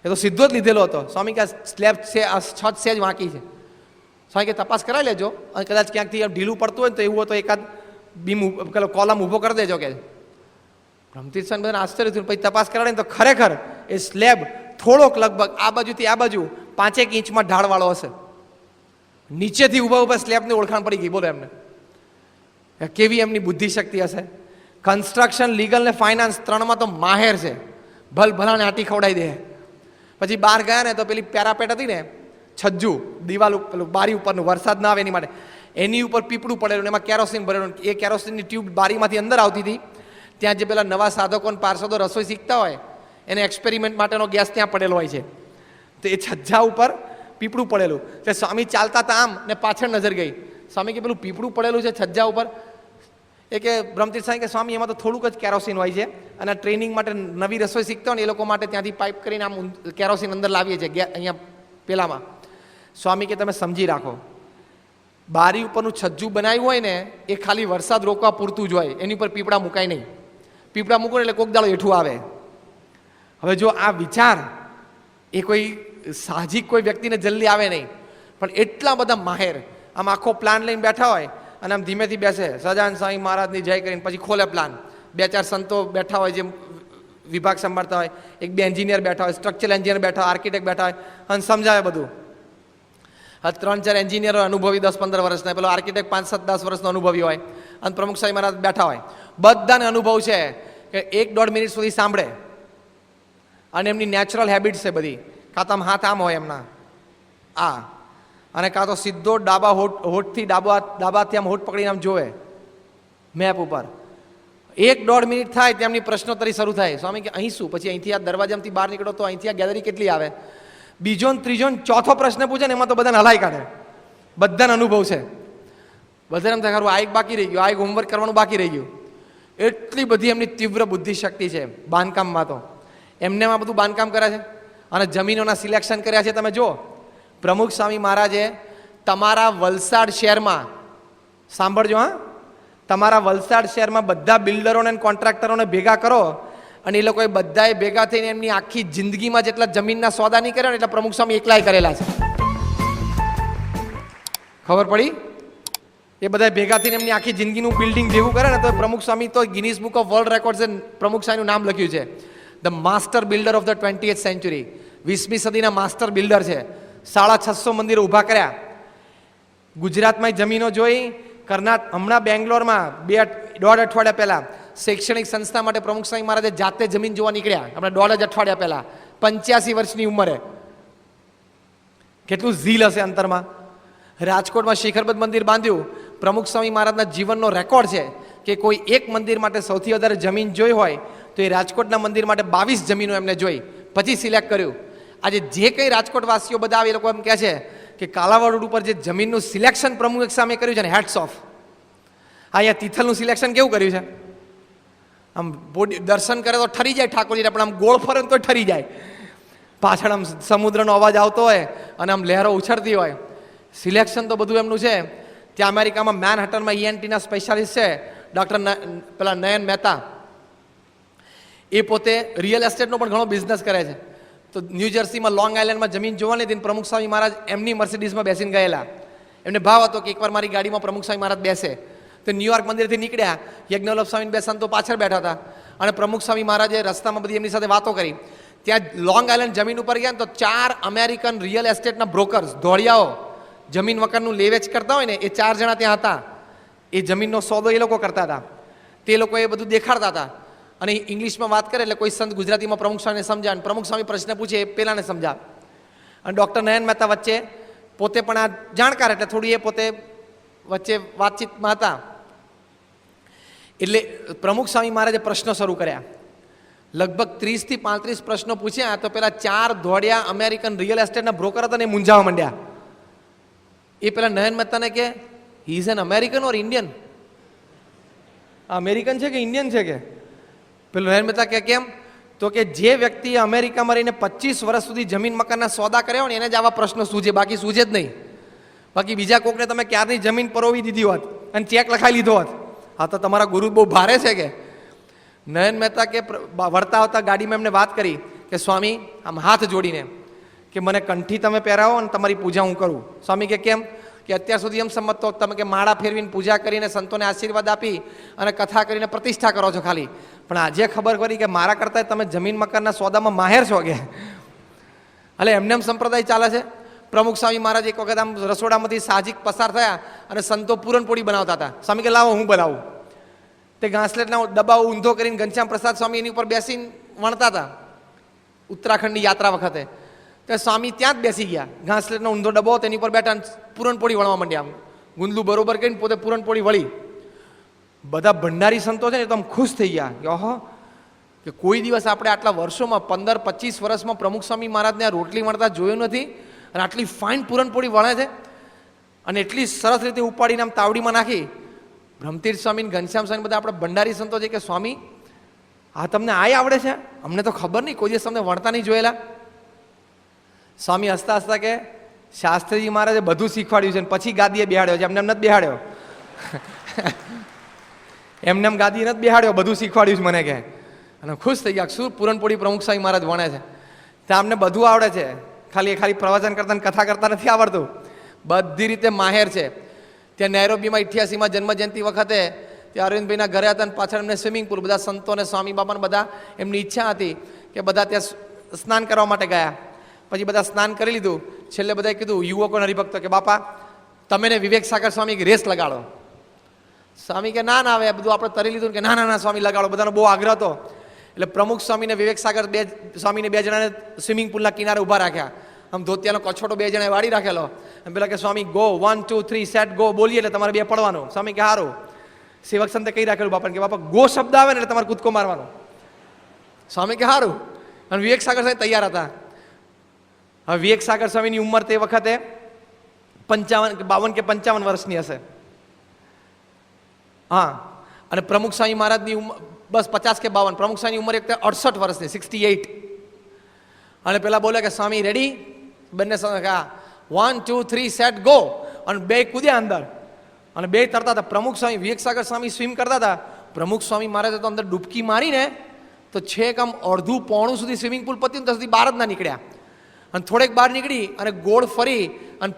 એ તો સીધો જ લીધેલો હતો. સ્વામી કે આ સ્લેબ છે, આ છત છે જ વાંકી છે. સ્વામી કે તપાસ કરાવી લેજો, અને કદાચ ક્યાંકથી ઢીલું પડતું હોય ને તો એવું હોય તો એકાદ બીમ કોલમ ઊભો કરી દેજો કે. બ્રહ્મતીર્થ સ્વામી બધાને આશ્ચર્ય થયું. પછી તપાસ કરાવીને તો ખરેખર એ સ્લેબ થોડોક લગભગ આ બાજુથી આ બાજુ 5 ઇંચમાં ઢાળવાળો હશે. નીચેથી ઊભા ઊભા સ્લેબની ઓળખાણ પડી ગઈ. બોલો એમને કેવી એમની બુદ્ધિશક્તિ હશે. કન્સ્ટ્રક્શન, લીગલ ને ફાઇનાન્સ 3માં તો માહેર છે. ભલાને આટી ખવડાવી દે. પછી બહાર ગયા ને તો પેલી પેરાપેટ હતી ને, છજ્જુ દિવાલ પેલું બારી ઉપરનું, વરસાદ ના આવે એની માટે, એની ઉપર પીપળું પડેલું, એમાં કેરોસીન ભરેલું. એ કેરોસીનની ટ્યુબ બારીમાંથી અંદર આવતી હતી. ત્યાં જે પેલા નવા સાધકો અને પાર્ષદો રસોઈ શીખતા હોય, એને એક્સપેરિમેન્ટ માટેનો ગેસ ત્યાં પડેલો હોય છે. તો એ છજ્જા ઉપર પીપળું પડેલું. એટલે સ્વામી ચાલતા હતા આમ ને પાછળ નજર ગઈ. સ્વામી કે પેલું પીપળું પડેલું છે છજ્જા ઉપર. એ કે બ્રહ્મતીર્થ સ્વામી કે સ્વામી એમાં તો થોડુંક જ કેરોસીન હોય છે, અને ટ્રેનિંગ માટે નવી રસોઈ શીખતા હોય ને એ લોકો માટે ત્યાંથી પાઇપ કરીને આમ કેરોસીન અંદર લાવીએ છીએ અહીંયા પેલામાં. સ્વામી કે તમે સમજી રાખો, બારી ઉપરનું છજ્જુ બનાવ્યું હોય ને એ ખાલી વરસાદ રોકવા પૂરતું જ હોય, એની ઉપર પીપળા મુકાય નહીં. પીપળા મૂકો એટલે કોક દાડો હેઠું આવે. હવે જો આ વિચાર એ કોઈ સાહજિક કોઈ વ્યક્તિને જલ્દી આવે નહીં, પણ એટલા બધા માહેર આમ આખો પ્લાન લઈને બેઠા હોય અને આમ ધીમેથી બેસે, સહજાનંદ સ્વામી મહારાજની જય કરીને પછી ખોલે પ્લાન. 2-4 સંતો બેઠા હોય જે વિભાગ સંભાળતા હોય, 1-2 એન્જિનિયર બેઠા હોય, સ્ટ્રક્ચરલ એન્જિનિયર બેઠા હોય, આર્કિટેક્ટ બેઠા હોય, અને સમજાવે બધું. 3-4 એન્જિનિયરો અનુભવી 10-15 વર્ષના, પેલો આર્કિટેક્ટ 5-7-10 વર્ષનો અનુભવી હોય, અને પ્રમુખ સ્વામી મહારાજ બેઠા હોય. બધાને અનુભવ છે કે 1-1.5 મિનિટ સુધી સાંભળે. અને એમની નેચરલ હેબિટ્સ છે બધી. કાં તો આમ હાથ આમ હોય એમના આ, અને કાં તો સીધો ડાબા હોઠથી ડાબાથી આમ હોઠ પકડીને આમ જોવે મેપ ઉપર. 1-1.5 મિનિટ થાય તેમની પ્રશ્નોત્તરી શરૂ થાય. સ્વામી કે અહીં શું? પછી અહીંથી આ દરવાજામાંથી બહાર નીકળો તો અહીંથી આ ગેલેરી કેટલી આવે? બીજો ને ત્રીજો ને ચોથો પ્રશ્ન પૂછે ને એમાં તો બધાને હલાઈ કાઢે. બધાને અનુભવ છે. બધાને એમ થાય ખરું આ એક બાકી રહી ગયું, આ એક હોમવર્ક કરવાનું બાકી રહી ગયું. એટલી બધી એમની તીવ્ર બુદ્ધિશક્તિ છે બાંધકામમાં. તો એમને આ બધું બાંધકામ કરે છે. અને જમીનોના સિલેક્શન કર્યા છે. તમે જુઓ, પ્રમુખ સ્વામી મહારાજે તમારા વલસાડ શહેરમાં, સાંભળજો હા, તમારા વલસાડ શહેરમાં બધા બિલ્ડરોને અને કોન્ટ્રાક્ટરોને ભેગા કરો અને એ લોકોએ બધાએ ભેગા થઈને એમની આખી જિંદગીમાં જેટલા જમીનના સોદા નહીં કર્યા ને એટલા પ્રમુખ સ્વામી એકલાય કરેલા છે. ખબર પડી? એ બધા ભેગા થઈને એમની આખી જિંદગીનું બિલ્ડિંગ ભેગું કરે ને તો પ્રમુખ સ્વામી તો ગિનીસ બુક ઓફ વર્લ્ડ રેકોર્ડ્સે પ્રમુખ સ્વામીનું નામ લખ્યું છે, the master builder of the 20th century. 20મી સદીના માસ્ટર બિલ્ડર છે. 650 મંદિરો ઊભા કર્યા. ગુજરાતમાં જમીનો જોઈ. હમણાં બેંગ્લોરમાં 1.5 અઠવાડિયા પહેલા શૈક્ષણિક સંસ્થા માટે પ્રમુખ સ્વામી મહારાજે જાતે જમીન જોવા નીકળ્યા. હમણાં 1.5 અઠવાડિયા પહેલા 85 વર્ષની ઉંમરે. કેટલું ઝીલ હશે અંતરમાં. રાજકોટમાં શિખરબદ્ધ મંદિર બાંધ્યું. પ્રમુખ સ્વામી મહારાજના જીવનનો રેકોર્ડ છે કે કોઈ એક મંદિર માટે સૌથી વધારે જમીન જોઈ હોય તો એ રાજકોટના મંદિર માટે 22 જમીનો એમને જોઈ, પછી સિલેક્ટ કર્યું. આજે જે કંઈ રાજકોટ વાસીઓ બધા આવે એ લોકો એમ કહે છે કે કાલાવાડ રોડ ઉપર જે જમીનનું સિલેક્શન પ્રમુખ સામે કર્યું છે ને, હેટ્સ ઓફ. અહીંયા તિથલનું સિલેક્શન કેવું કર્યું છે? આમ દર્શન કરે તો ઠરી જાય ઠાકોરજીને, પણ આમ ગોળ ફરે તો ઠરી જાય. પાછળ આમ સમુદ્રનો અવાજ આવતો હોય અને આમ લહેરો ઉછળતી હોય. સિલેક્શન તો બધું એમનું છે. ત્યાં અમેરિકામાં મેનહટનમાં ENTના સ્પેશિયાલિસ્ટ છે ડૉક્ટર પેલા નયન મહેતા. એ પોતે રિયલ એસ્ટેટનો પણ ઘણો બિઝનેસ કરે છે. તો ન્યૂ જર્સીમાં લોંગ આઇલેન્ડમાં જમીન જોવાની હતી. પ્રમુખ સ્વામી મહારાજ એમની મર્સિડીઝમાં બેસીને ગયેલા. એમને ભાવ હતો કે એકવાર મારી ગાડીમાં પ્રમુખ સ્વામી મહારાજ બેસે. તો ન્યુયોર્ક મંદિરથી નીકળ્યા, યજ્ઞવલ્લભ સ્વામીને બે સંતો પાછળ બેઠા હતા અને પ્રમુખ સ્વામી મહારાજે રસ્તામાં બધી એમની સાથે વાતો કરી. ત્યાં લોંગ આઇલેન્ડ જમીન ઉપર ગયા તો 4 અમેરિકન રિયલ એસ્ટેટના બ્રોકર્સ, ધોળિયાઓ, જમીન મકાનનું લેવેચ કરતા હોય ને, એ 4 જણા ત્યાં હતા. એ જમીનનો સોદો એ લોકો કરતા હતા. તે લોકો એ બધું દેખાડતા હતા અને ઇંગ્લિશમાં વાત કરે એટલે કોઈ સંત ગુજરાતીમાં પ્રમુખ સ્વામીને સમજાવે અને પ્રમુખ સ્વામી પ્રશ્ન પૂછે એ પેલાને સમજાવે. અને ડૉક્ટર નયન મહેતા વચ્ચે પોતે પણ આ જાણકાર એટલે થોડી એ પોતે વચ્ચે વાતચીતમાં હતા. એટલે પ્રમુખ સ્વામી મહારાજે પ્રશ્નો શરૂ કર્યા. લગભગ 30 થી 35 પ્રશ્નો પૂછ્યા તો પેલા 4 ધોળિયા અમેરિકન રિયલ એસ્ટેટના બ્રોકર હતા ને એ મૂંઝાવા માંડ્યા. એ પેલા નયન મહેતાને કે he is an American or Indian? American છે કે ઇન્ડિયન છે કે? પેલો નયન મહેતા કે કેમ? તો કે જે વ્યક્તિએ અમેરિકામાં રહીને 25 વર્ષ સુધી જમીન મકાનના સોદા કર્યા હોય ને એને જ આવા પ્રશ્નો સૂઝે, બાકી સૂઝે જ નહીં. બાકી બીજા કોકને તમે ક્યારની જમીન પરોવી દીધી હોત અને ચેક લખાઈ લીધો હોત, હા તો તમારા ગુરુ બહુ ભારે છે કે. નયન મહેતા કે વળતા આવતા ગાડીમાં એમને વાત કરી કે સ્વામી આમ હાથ જોડીને કે મને કંઠી તમે પહેરાવો અને તમારી પૂજા હું કરું. સ્વામી કે કેમ? કે અત્યાર સુધી એમ સમજતો તમે કે માળા ફેરવીને પૂજા કરીને સંતોને આશીર્વાદ આપી અને કથા કરીને પ્રતિષ્ઠા કરો છો ખાલી, પણ આજે ખબર પડી કે મારા કરતાં તમે જમીન મકાનના સોદામાં માહેર છો કે. એટલે એમને એમ સંપ્રદાય ચાલે છે. પ્રમુખ સ્વામી મહારાજ એક વખત આમ રસોડામાંથી સાહજિક પસાર થયા અને સંતો પૂરણપોળી બનાવતા હતા. સ્વામી કે લાવો હું બનાવું. તે ઘાસલેટના ડબ્બાઓ ઊંધો કરીને ઘનશ્યામ પ્રસાદ સ્વામી એની ઉપર બેસીને વણતા હતા ઉત્તરાખંડની યાત્રા વખતે. તો સ્વામી ત્યાં જ બેસી ગયા, ઘાસલેટનો ઊંધો ડબ્બો તેની ઉપર બેઠા પૂરણપોળી વળવા માંડ્યા. આમ ગુંદલું બરોબર કરીને પોતે પૂરણપોળી વળી. બધા ભંડારી સંતો છે ને તો આમ ખુશ થઈ ગયા કે ઓહો, કે કોઈ દિવસ આપણે આટલા વર્ષોમાં 15-25 વર્ષમાં પ્રમુખ સ્વામી મહારાજને આ રોટલી વણતા જોયું નથી અને આટલી ફાઇન પૂરણપોળી વણે છે અને એટલી સરસ રીતે ઉપાડીને આમ તાવડીમાં નાખી. બ્રહ્મતીર્થ સ્વામી, ઘનશ્યામ સ્વામી બધા આપણે ભંડારી સંતો છે કે સ્વામી આ તમને આય આવડે છે? અમને તો ખબર નહીં, કોઈ દિવસ તમને વણતા નહીં જોયેલા. સ્વામી હસતા હસતા કે શાસ્ત્રીજી મહારાજે બધું શીખવાડ્યું છે ને પછી ગાદીએ બેહાડ્યો છે, એમને એમ નથી બેહાડ્યો. એમને એમ ગાદી નથી બેહાડ્યો, બધું શીખવાડ્યું છે મને કે. અને ખુશ થઈ ગયા શું પૂરણપોળી પ્રમુખ સ્વામી મહારાજ વણે છે. ત્યાં અમને બધું આવડે છે, ખાલી પ્રવચન કરતા ને કથા કરતા નથી આવડતું, બધી રીતે માહેર છે. ત્યાં નૈરોબીમાં 88માં જન્મજયંતિ વખતે ત્યાં અરવિંદભાઈના ઘરે હતા અને પાછળ એમને સ્વિમિંગ પુલ, બધા સંતો અને સ્વામી બાપાને બધા એમની ઈચ્છા હતી કે બધા ત્યાં સ્નાન કરવા માટે ગયા. પછી બધા સ્નાન કરી લીધું. છેલ્લે બધાએ કીધું યુવકોને હરિભક્તો કે બાપા તમે ને વિવેક સાગર સ્વામી એક રેસ લગાડો. સ્વામી કે ના હવે બધું આપણે તરી લીધું કે ના સ્વામી લગાડો. બધાનો બહુ આગ્રહ હતો. એટલે પ્રમુખ સ્વામીને વિવેક સાગર સ્વામીને 2 જણાને સ્વિમિંગ પુલના કિનારે ઊભા રાખ્યા. આમ ધોતિયાનો કછોટો 2 જણાએ વાળી રાખેલો. એમ પેલા કે સ્વામી ગો 1 2 3 સેટ ગો બોલીએ એટલે તમારે 2 પડવાનું. સ્વામી કે હારું. સેવક સંતે કહી રાખેલું બાપાને કે બાપા ગો શબ્દ આવે ને એટલે તમારે કૂદકો મારવાનો. સ્વામી કે હારું. અને વિવેક સાગર સ્વામી તૈયાર હતા. હવે વિવેક સાગર સ્વામીની ઉંમર તે વખતે 52 કે 55 વર્ષની હશે. હા, અને પ્રમુખ સ્વામી મહારાજની ઉંમર બસ 50 કે 52. પ્રમુખ સ્વામીની ઉંમર એક 68 વર્ષની, 68. અને પેલા બોલે કે સ્વામી રેડી, બંને 1 2 3 સેટ ગો, અને બે કૂદ્યા અંદર અને બે તરતા હતા. પ્રમુખ સ્વામી વિવેકસાગર સ્વામી સ્વિમ કરતા હતા. પ્રમુખ સ્વામી મહારાજે તો અંદર ડૂબકી મારીને તો છેક આમ અડધું પોણું સુધી સ્વિમિંગ પુલ પત્યું ત્યાં સુધી બહાર જ ના નીકળ્યા. અને થોડેક બહાર નીકળી અને ગોળ ફરી અને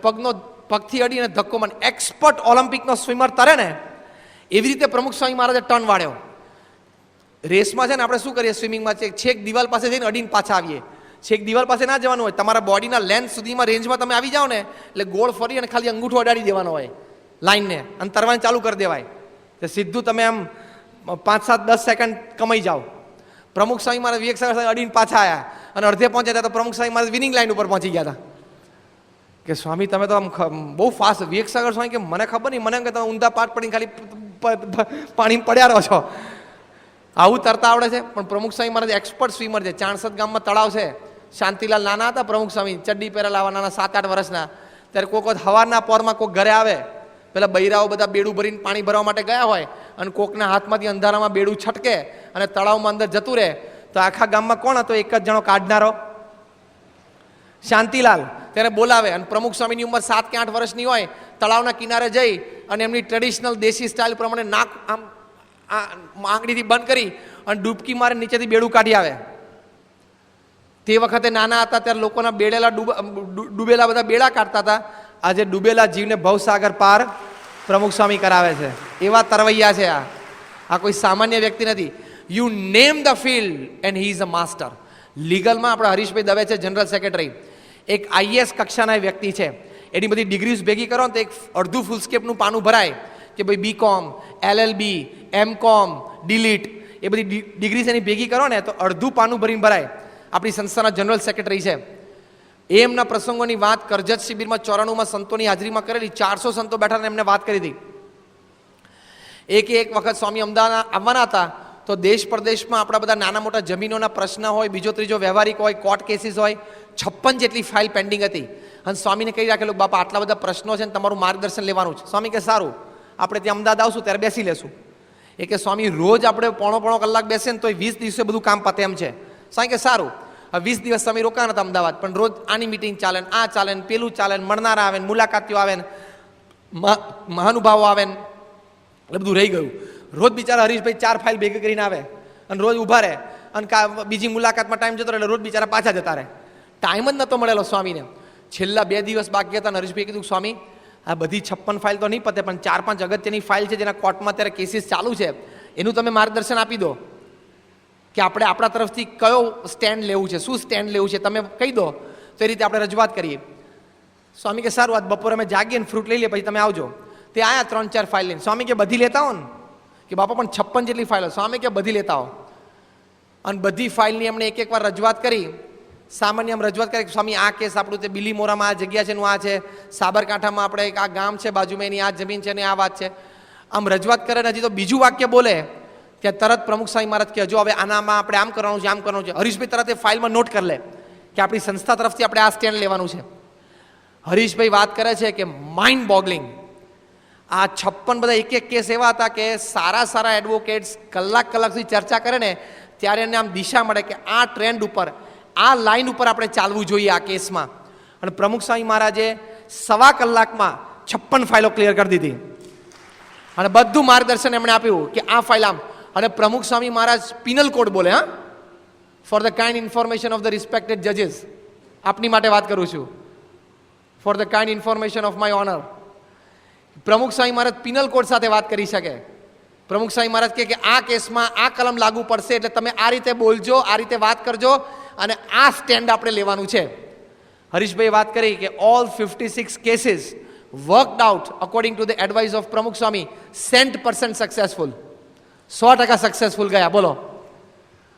પગથી અડીને ધક્કો મારી. એક્સપર્ટ ઓલિમ્પિકનો સ્વિમર તરે ને એવી રીતે પ્રમુખ સ્વામી મહારાજે ટર્ન વાળ્યો. રેસમાં છે ને આપણે શું કરીએ સ્વિમિંગમાં, છેક દિવાલ પાસે જઈને અડીને પાછા આવીએ. છેક દિવાલ પાસે ના જવાનું હોય, તમારા બોડીના લેન્થ સુધીમાં રેન્જમાં તમે આવી જાઓ ને એટલે ગોળ ફરી અને ખાલી અંગૂઠો અડાડી દેવાનો હોય લાઈનને, અને તરવાનું ચાલુ કરી દેવાય. તો સીધું તમે આમ 5 7 10 સેકન્ડ કમાઈ જાઓ. પ્રમુખ સ્વામી મહારાજ વિવેકસાગર સ્વામી અડીને પાછા આવ્યા અને અડધે પહોંચ્યા હતા તો પ્રમુખ સ્વામી મહારાજ વિનિંગ લાઈન ઉપર પહોંચી ગયા હતા. કે સ્વામી તમે તો આમ બહુ ફાસ્ટ. વિવેકસાગર સ્વામી કે મને ખબર નહીં, મને એમ કે તમે ઊંધા પાટ પડીને ખાલી પાણીમાં પડ્યા રહો છો, આવું તરતા આવડે છે. પણ પ્રમુખ સ્વામી મહારાજ એક્સપર્ટ સ્વિમર છે. ચાણસદ ગામમાં તળાવ છે, શાંતિલાલ નાના હતા પ્રમુખ સ્વામી, ચડ્ડી પહેરેલા આવા નાના 7 8 વર્ષના. ત્યારે કોઈક વખત સવારના પોરમાં કોઈક ઘરે આવે, પેલા બૈરાઓ બધા બેડું ભરીને પાણી ભરવા માટે ગયા હોય અને કોકના હાથમાંથી અંધારામાં બેડું છટકે અને તળાવમાં અંદર જતું રહે તો આખા ગામમાં કોણ હતો? એક જ જણો કાઢનારો, શાંતિલાલ. ત્યારે બોલાવે અને પ્રમુખ સ્વામીની ઉંમર 7 કે 8 વર્ષની હોય, તળાવના કિનારે જઈ અને એમની ટ્રેડિશનલ દેશી સ્ટાઇલ પ્રમાણે નાક આમ આંગળીથી બંધ કરી અને ડૂબકી મારે નીચેથી બેડું કાઢી આવે. તે વખતે નાના હતા ત્યારે લોકોના ડૂબેલા બધા બેડા કાઢતા હતા. આજે ડૂબેલા જીવને ભવસાગર પાર પ્રમુખ સ્વામી કરાવે છે. એવા તરવૈયા છે આ કોઈ સામાન્ય વ્યક્તિ નથી. You name the field and he is a master. લીગલમાં આપણા હરીશભાઈ દવે છે જનરલ સેક્રેટરી, એક આઈએએસ કક્ષાના વ્યક્તિ છે. એની બધી ડિગ્રીઝ ભેગી કરો ને તો એક અડધું ફૂલસ્કેપનું પાનું ભરાય કે ભાઈ BCom, LLB, MCom, ડીલીટ, એ બધી ડિગ્રીઝ એની ભેગી કરો ને તો અડધું પાનું ભરીને ભરાય. આપણી સંસ્થાના જનરલ સેક્રેટરી છે. એમના પ્રસંગોની વાત કરજત શિબિરમાં 94માં સંતોની હાજરીમાં કરેલી. 400 સંતો બેઠા એમને વાત કરી હતી. એક વખત સ્વામી અમદાવાદ આવવાના હતા તો દેશ પ્રદેશમાં આપણા બધા નાના મોટા જમીનોના પ્રશ્ન હોય, બીજો ત્રીજો વ્યવહારિક હોય, કોર્ટ કેસીસ હોય, 56 જેટલી ફાઇલ પેન્ડિંગ હતી. અને સ્વામીને કહી રાખેલું બાપા આટલા બધા પ્રશ્નો છે ને તમારું માર્ગદર્શન લેવાનું છે. સ્વામી કે સારું, આપણે ત્યાં અમદાવાદ આવશું ત્યારે બેસી લેશું. એ કે સ્વામી રોજ આપણે પોણો કલાક બેસે ને તો 20 દિવસે બધું કામ પતે એમ છે. સ્વામી કે સારું, 20 દિવસ સ્વામી રોકાણા હતા અમદાવાદ, પણ રોજ આની મિટિંગ ચાલે ને આ ચાલે ને પેલું ચાલે ને મળનારા આવે ને મુલાકાતીઓ આવે ને મહાનુભાવો આવે ને એટલે બધું રહી ગયું. રોજ બિચારા હરીશભાઈ 4 ફાઇલ ભેગી કરીને આવે અને રોજ ઊભા રહે અને બીજી મુલાકાતમાં ટાઈમ જતો રહે એટલે રોજ બિચારા પાછા જતા રહે. ટાઈમ જ નહોતો મળેલો સ્વામીને. છેલ્લા 2 દિવસ બાકી હતા અને હરીશભાઈ કીધું સ્વામી આ બધી 56 ફાઇલ તો નહીં પતે, પણ 4 5 અગત્યની ફાઇલ છે જેના કોર્ટમાં અત્યારે કેસીસ ચાલુ છે, એનું તમે માર્ગદર્શન આપી દો કે આપણે આપણા તરફથી કયો સ્ટેન્ડ લેવું છે, શું સ્ટેન્ડ લેવું છે તમે કહી દો તો એ રીતે આપણે રજૂઆત કરીએ. સ્વામી કે સારું, આજ બપોરે અમે જાગીએ ને ફ્રૂટ લઈ લઈએ પછી તમે આવજો. તે આયા 3 4 ફાઇલ લઈને. સ્વામી કે બધી લેતા હો ને? કે બાપા પણ 56 જેટલી ફાઇલો. સ્વામી કે બધી લેતા હો. અને બધી ફાઇલની એમણે એક વાર રજૂઆત કરી. સામાન્ય રજૂઆત કરી સ્વામી આ કેસ આપણું તે બિલીમોરામાં આ જગ્યા છે, આ છે, સાબરકાંઠામાં આપણે આ ગામ છે બાજુમાં, એની આ જમીન છે ને આ વાત છે. આમ રજૂઆત કરે ને હજી તો બીજું વાક્ય બોલે ત્યાં તરત પ્રમુખ સ્વામી મહારાજ કે જો હવે આનામાં આપણે આમ કરવાનું છે, આમ કરવાનું છે. હરીશભાઈ તરત એ ફાઇલમાં નોટ કરી લે કે આપણી સંસ્થા તરફથી આપણે આ સ્ટેન્ડ લેવાનું છે. હરીશભાઈ વાત કરે છે કે માઇન્ડ બોગલિંગ. આ 56 બધા એક કેસ એવા હતા કે સારા એડવોકેટ્સ કલાક સુધી ચર્ચા કરે ને ત્યારે એને આમ દિશા મળે કે આ ટ્રેન્ડ ઉપર, આ લાઈન ઉપર આપણે ચાલવું જોઈએ આ કેસમાં. અને પ્રમુખ સ્વામી મહારાજે 1.25 કલાકમાં 56 ફાઇલો ક્લિયર કરી દીધી અને બધું માર્ગદર્શન એમણે આપ્યું કે આ ફાઇલ આમ. અને પ્રમુખ સ્વામી મહારાજ પિનલ કોડ બોલે, હા, for the kind information of the respected જજીસ. આપની માટે વાત કરું છું. For the kind information of my honour. Pramukh Swami Maharaj penal code સાથે વાત કરી શકે. પ્રમુખ સ્વામી મહારાજ કે આ કેસમાં આ કલમ લાગુ પડશે એટલે તમે આ રીતે બોલજો, આ રીતે વાત કરજો અને આ સ્ટેન્ડ આપણે લેવાનું છે. હરીશભાઈ વાત કરી કે all 56 cases worked out according to the advice of પ્રમુખ સ્વામી, 100% સક્સેસફુલ. 100% સક્સેસફુલ ગયા. બોલો,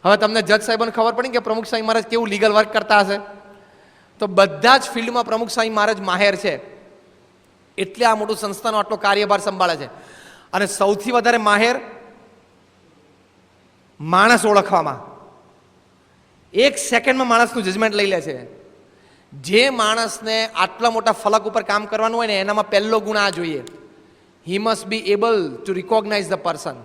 હવે તમને જજ સાહેબોને ખબર પડી કે પ્રમુખ સ્વામી મહારાજ કેવું લીગલ વર્ક કરતા હશે. તો બધા જ ફિલ્ડમાં પ્રમુખ સ્વામી મહારાજ માહેર છે, એટલે આ મોટું સંસ્થાનો આટલો કાર્યભાર સંભાળે છે. અને સૌથી વધારે માહેર માણસ ઓળખવામાં. 1 સેકન્ડમાં માણસનું જજમેન્ટ લઈ લે છે. જે માણસને આટલા મોટા ફલક ઉપર કામ કરવાનું હોય ને એનામાં પહેલો ગુણ આ જોઈએ, he must be able to recognise the person.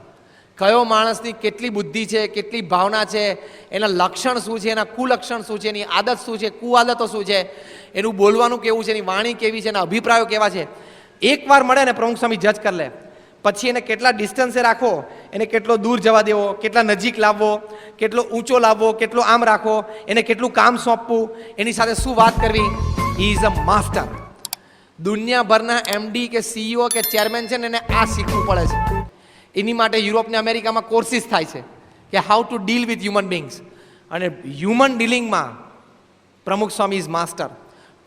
કયો માણસની કેટલી બુદ્ધિ છે, કેટલી ભાવના છે, એના લક્ષણ શું છે, એના કુલક્ષણ શું છે, એની આદત શું છે, કુઆદતો શું છે, એનું બોલવાનું કેવું છે, એની વાણી કેવી છે, એના અભિપ્રાયો કેવા છે, એકવાર મળે ને પ્રમુખ સ્વામી જજ કરી લે. પછી એને કેટલા ડિસ્ટન્સે રાખવો, એને કેટલો દૂર જવા દેવો, કેટલા નજીક લાવવો, કેટલો ઊંચો લાવવો, કેટલો આમ રાખવો, એને કેટલું કામ સોંપવું, એની સાથે શું વાત કરવી. હી ઇઝ અ માસ્ટર. દુનિયાભરના એમડી કે સીઈઓ કે ચેરમેન છે ને એને આ શીખવું પડે છે. એની માટે યુરોપ ને અમેરિકામાં કોર્સિસ થાય છે કે how to deal with human beings. અને હ્યુમન ડીલિંગમાં પ્રમુખ સ્વામી ઇઝ માસ્ટર.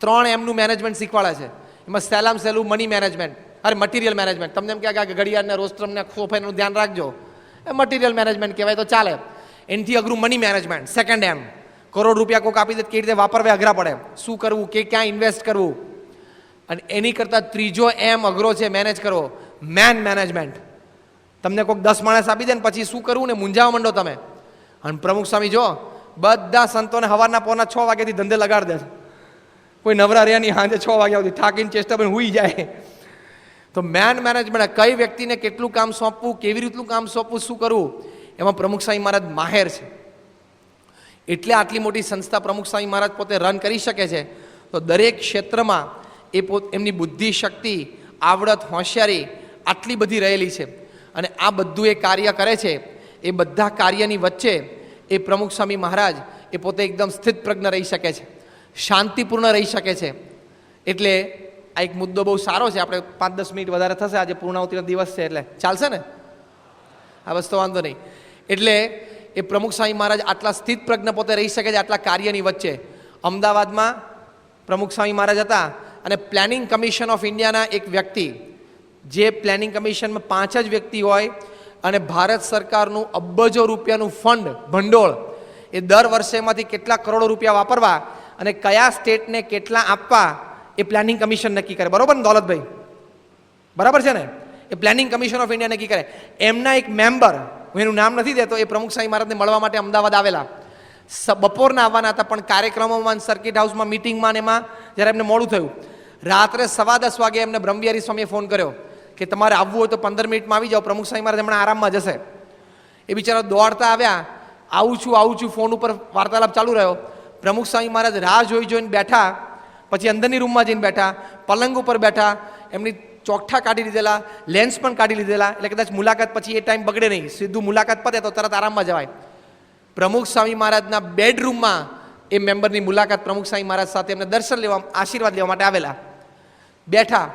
3 એમનું મેનેજમેન્ટ શીખવાડે છે. એમાં સહેલામ સહેલું મની મેનેજમેન્ટ, અરે મટીરિયલ મેનેજમેન્ટ. તમને એમ કે ઘડિયાળને રોસ્ટ્રમને સોફાનું ધ્યાન રાખજો, એ મટીરિયલ મેનેજમેન્ટ કહેવાય તો ચાલે. એનાથી અઘરું મની મેનેજમેન્ટ. સેકન્ડ એમ, કરોડ રૂપિયા કોઈક આપી દે કેવી રીતે વાપરવા અઘરા પડે, શું કરવું, કે ક્યાં ઇન્વેસ્ટ કરવું. અને એની કરતાં ત્રીજો એમ અઘરો છે મેનેજ કરવો, મેન મેનેજમેન્ટ. તમને કોઈક 10 માણસ આપી દે ને પછી શું કરવું ને મૂંઝાવા માંડો તમે. અને પ્રમુખ સ્વામી જો બધા સંતોને સવારના પોરના 6 વાગ્યાથી ધંધે લગાડી દે છે. કોઈ નવરા રહ્યા નહીં, સાંજે 6 વાગ્યા સુધી થાકીને ચેષ્ટા પણ હુઈ જાય. તો મેન મેનેજમેન્ટ, કઈ વ્યક્તિને કેટલું કામ સોંપવું, કેવી રીતનું કામ સોંપવું, શું કરવું, એમાં પ્રમુખ સ્વામી મહારાજ માહેર છે. એટલે આટલી મોટી સંસ્થા પ્રમુખ સ્વામી મહારાજ પોતે રન કરી શકે છે. તો દરેક ક્ષેત્રમાં એમની બુદ્ધિ, શક્તિ, આવડત, હોશિયારી આટલી બધી રહેલી છે. અને આ બધું એ કાર્ય કરે છે. એ બધા કાર્યની વચ્ચે એ પ્રમુખ સ્વામી મહારાજ એ પોતે એકદમ સ્થિત પ્રજ્ઞ રહી શકે છે, શાંતિપૂર્ણ રહી શકે છે. એટલે આ એક મુદ્દો બહુ સારો છે. આપણે 5-10 મિનિટ વધારે થશે, આજે પૂર્ણાહુતિનો દિવસ છે એટલે ચાલશે ને? આ વસ્તુ વાંધો નહીં. એટલે એ પ્રમુખ સ્વામી મહારાજ આટલા સ્થિત પ્રજ્ઞ પોતે રહી શકે છે આટલા કાર્યની વચ્ચે. અમદાવાદમાં પ્રમુખ સ્વામી મહારાજ હતા અને પ્લાનિંગ કમિશન ઓફ ઇન્ડિયાના એક વ્યક્તિ, જે પ્લાનિંગ કમિશનમાં 5 જ વ્યક્તિ હોય અને ભારત સરકારનું અબજો રૂપિયાનું ફંડ, ભંડોળ, એ દર વર્ષેમાંથી કેટલા કરોડો રૂપિયા વાપરવા અને કયા સ્ટેટને કેટલા આપવા એ પ્લાનિંગ કમિશન નક્કી કરે. બરોબર ને દોલતભાઈ? બરાબર છે ને? એ પ્લાનિંગ કમિશન ઓફ ઇન્ડિયા નક્કી કરે. એમના એક મેમ્બર, હું એનું નામ નથી દેતો, એ પ્રમુખ સ્વામી મહારાજને મળવા માટે અમદાવાદ આવેલા. બપોરના આવવાના હતા, પણ કાર્યક્રમોમાં, સર્કિટ હાઉસમાં, મિટિંગમાં એમાં જ્યારે એમને મોડું થયું. રાત્રે 10:15 વાગે એમને બ્રહ્મવિહારી સ્વામીએ ફોન કર્યો કે તમારે આવવું હોય તો 15 મિનિટમાં આવી જાઓ, પ્રમુખ સ્વામી મહારાજ હમણાં આરામમાં જશે. એ બિચારા દોડતા આવ્યા. આવું છું, ફોન ઉપર વાર્તાલાપ ચાલુ રહ્યો. પ્રમુખ સ્વામી મહારાજ રાહ જોઈને બેઠા. પછી અંદરની રૂમમાં જઈને બેઠા, પલંગ ઉપર બેઠા, એમની ચોકઠા કાઢી લીધેલા, લેન્સ પણ કાઢી લીધેલા. એટલે કદાચ મુલાકાત પછી એ ટાઈમ બગડે નહીં, સીધું મુલાકાત પતે તો તરત આરામમાં જવાય. પ્રમુખ સ્વામી મહારાજના બેડરૂમમાં એ મેમ્બરની મુલાકાત પ્રમુખ સ્વામી મહારાજ સાથે એમને દર્શન લેવા, આશીર્વાદ લેવા માટે આવેલા. બેઠા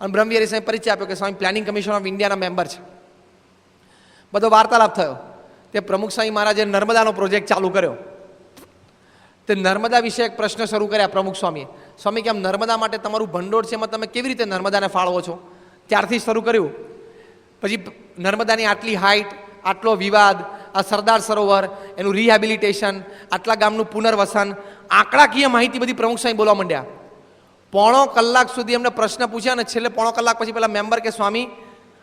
અને બ્રહ્મવિહારી સાહેબ પરિચય આપ્યો કે સ્વામી પ્લાનિંગ કમિશન ઓફ ઇન્ડિયાના મેમ્બર છે. બધો વાર્તાલાપ થયો. તે પ્રમુખ સ્વામી મહારાજે નર્મદાનો પ્રોજેક્ટ ચાલુ કર્યો. તે નર્મદા વિશે એક પ્રશ્ન શરૂ કર્યા પ્રમુખ સ્વામીએ. સ્વામી કે આમ નર્મદા માટે તમારું ભંડોળ છે, એમાં તમે કેવી રીતે નર્મદાને ફાળવો છો? ત્યારથી શરૂ કર્યું. પછી નર્મદાની આટલી હાઇટ, આટલો વિવાદ, આ સરદાર સરોવર, એનું રિહેબિલિટેશન, આટલા ગામનું પુનર્વસન, આંકડાકીય માહિતી બધી પ્રમુખ સ્વામી બોલવા માંડ્યા. 1.5 કલાક સુધી એમને પ્રશ્ન પૂછ્યા અને છેલ્લે 1.5 કલાક પછી પેલા મેમ્બર કે Swami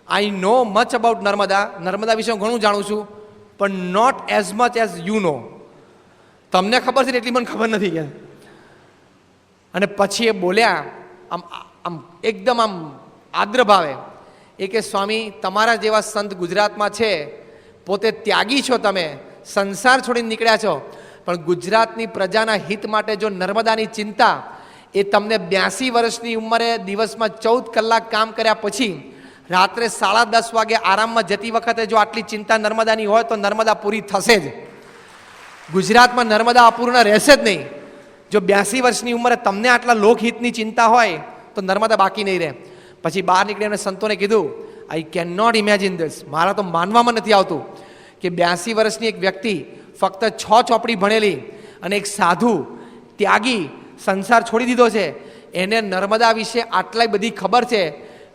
I know much about Narmada વિશે હું ઘણું જાણું છું, પણ not as much as you know. તમને ખબર છે ને એટલી મને ખબર નથી કે. અને પછી એ બોલ્યા આમ એકદમ આમ આદ્ર ભાવે, એ કે સ્વામી તમારા જેવા સંત ગુજરાતમાં છે, પોતે ત્યાગી છો, તમે સંસાર છોડીને નીકળ્યા છો, પણ ગુજરાતની પ્રજાના હિત માટે જો નર્મદાની ચિંતા એ તમને 82 વર્ષની ઉંમરે દિવસમાં 14 કલાક કામ કર્યા પછી રાત્રે 10:30 વાગે આરામમાં જતી વખતે જો આટલી ચિંતા નર્મદાની હોય તો નર્મદા પૂરી થશે જ. ગુજરાતમાં નર્મદા અપૂર્ણ રહેશે જ નહીં. જો 82 વર્ષની ઉંમરે તમને આટલા લોકહિતની ચિંતા હોય તો નર્મદા બાકી નહીં રહે. પછી બહાર નીકળી અને સંતોને કીધું I can not imagine this, મારા તો માનવામાં નથી આવતું કે 82 વર્ષની એક વ્યક્તિ ફક્ત 6 ચોપડી ભણેલી અને એક સાધુ ત્યાગી સંસાર છોડી દીધો છે, એને નર્મદા વિશે આટલી બધી ખબર છે.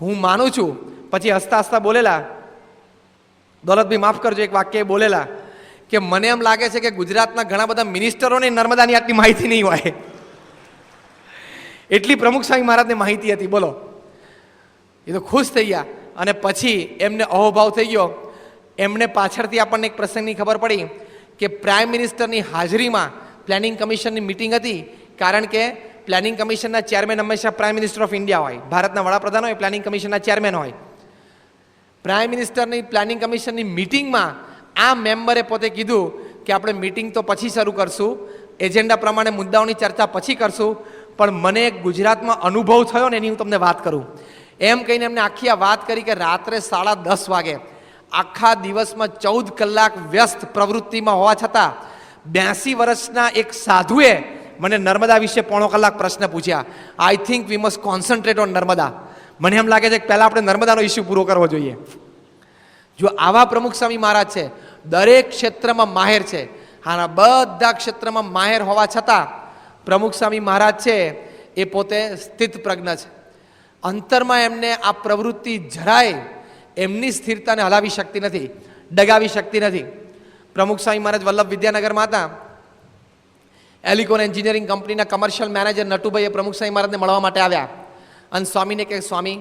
હું માનું છું. પછી હસતા હસતા બોલેલા, દોલતભાઈ માફ કરજો, એક વાક્ય બોલેલા કે મને એમ લાગે છે કે ગુજરાતના ઘણા બધા મિનિસ્ટરોને નર્મદાની આટલી માહિતી નહીં હોય, એટલી પ્રમુખ સ્વામી મહારાજને માહિતી હતી. બોલો, એ તો ખુશ થઈ ગયા. અને પછી એમને અહોભાવ થઈ ગયો. એમને પાછળથી આપણને એક પ્રસંગની ખબર પડી કે પ્રાઇમ મિનિસ્ટરની હાજરીમાં પ્લાનિંગ કમિશનની મિટિંગ હતી. કારણ કે પ્લાનિંગ કમિશનના ચેરમેન હંમેશા પ્રાઇમ મિનિસ્ટર ઓફ ઇન્ડિયા હોય, ભારતના વડાપ્રધાન હોય, પ્લાનિંગ કમિશનના ચેરમેન હોય. પ્રાઇમ મિનિસ્ટરની પ્લાનિંગ કમિશનની મિટિંગમાં આ મેમ્બરે પોતે કીધું કે આપણે મિટિંગ તો પછી શરૂ કરશું, એજન્ડા પ્રમાણે મુદ્દાઓની ચર્ચા પછી કરશું, પણ મને એક ગુજરાતમાં અનુભવ થયો ને એની હું તમને વાત કરું. એમ કહીને એમને આખી આ વાત કરી કે રાત્રે 10:30 વાગે આખા દિવસમાં 14 કલાક વ્યસ્ત પ્રવૃત્તિમાં હોવા છતાં 82 વર્ષના એક સાધુએ મને નર્મદા વિશે પોણો કલાક પ્રશ્ન પૂછ્યા. I think we must concentrate on Narmada. મને એમ લાગે છે કે પહેલાં આપણે નર્મદાનો ઇસ્યુ પૂરો કરવો જોઈએ. જો આવા પ્રમુખ સ્વામી મહારાજ છે, દરેક ક્ષેત્રમાં માહેર છે, આના બધા ક્ષેત્રમાં માહેર હોવા છતાં પ્રમુખ સ્વામી મહારાજ છે એ પોતે સ્થિત પ્રજ્ઞ છે. અંતરમાં એમને આ પ્રવૃત્તિ જરાય એમની સ્થિરતાને હલાવી શકતી નથી, ડગાવી શકતી નથી. પ્રમુખ સ્વામી મહારાજ વલ્લભ વિદ્યાનગરમાં હતા. એલિકોન એન્જિનિયરિંગ કંપનીના કમર્શિયલ મેનેજર નટુભાઈએ પ્રમુખ સ્વામી મહારાજને મળવા માટે આવ્યા અને સ્વામીને કહે, સ્વામી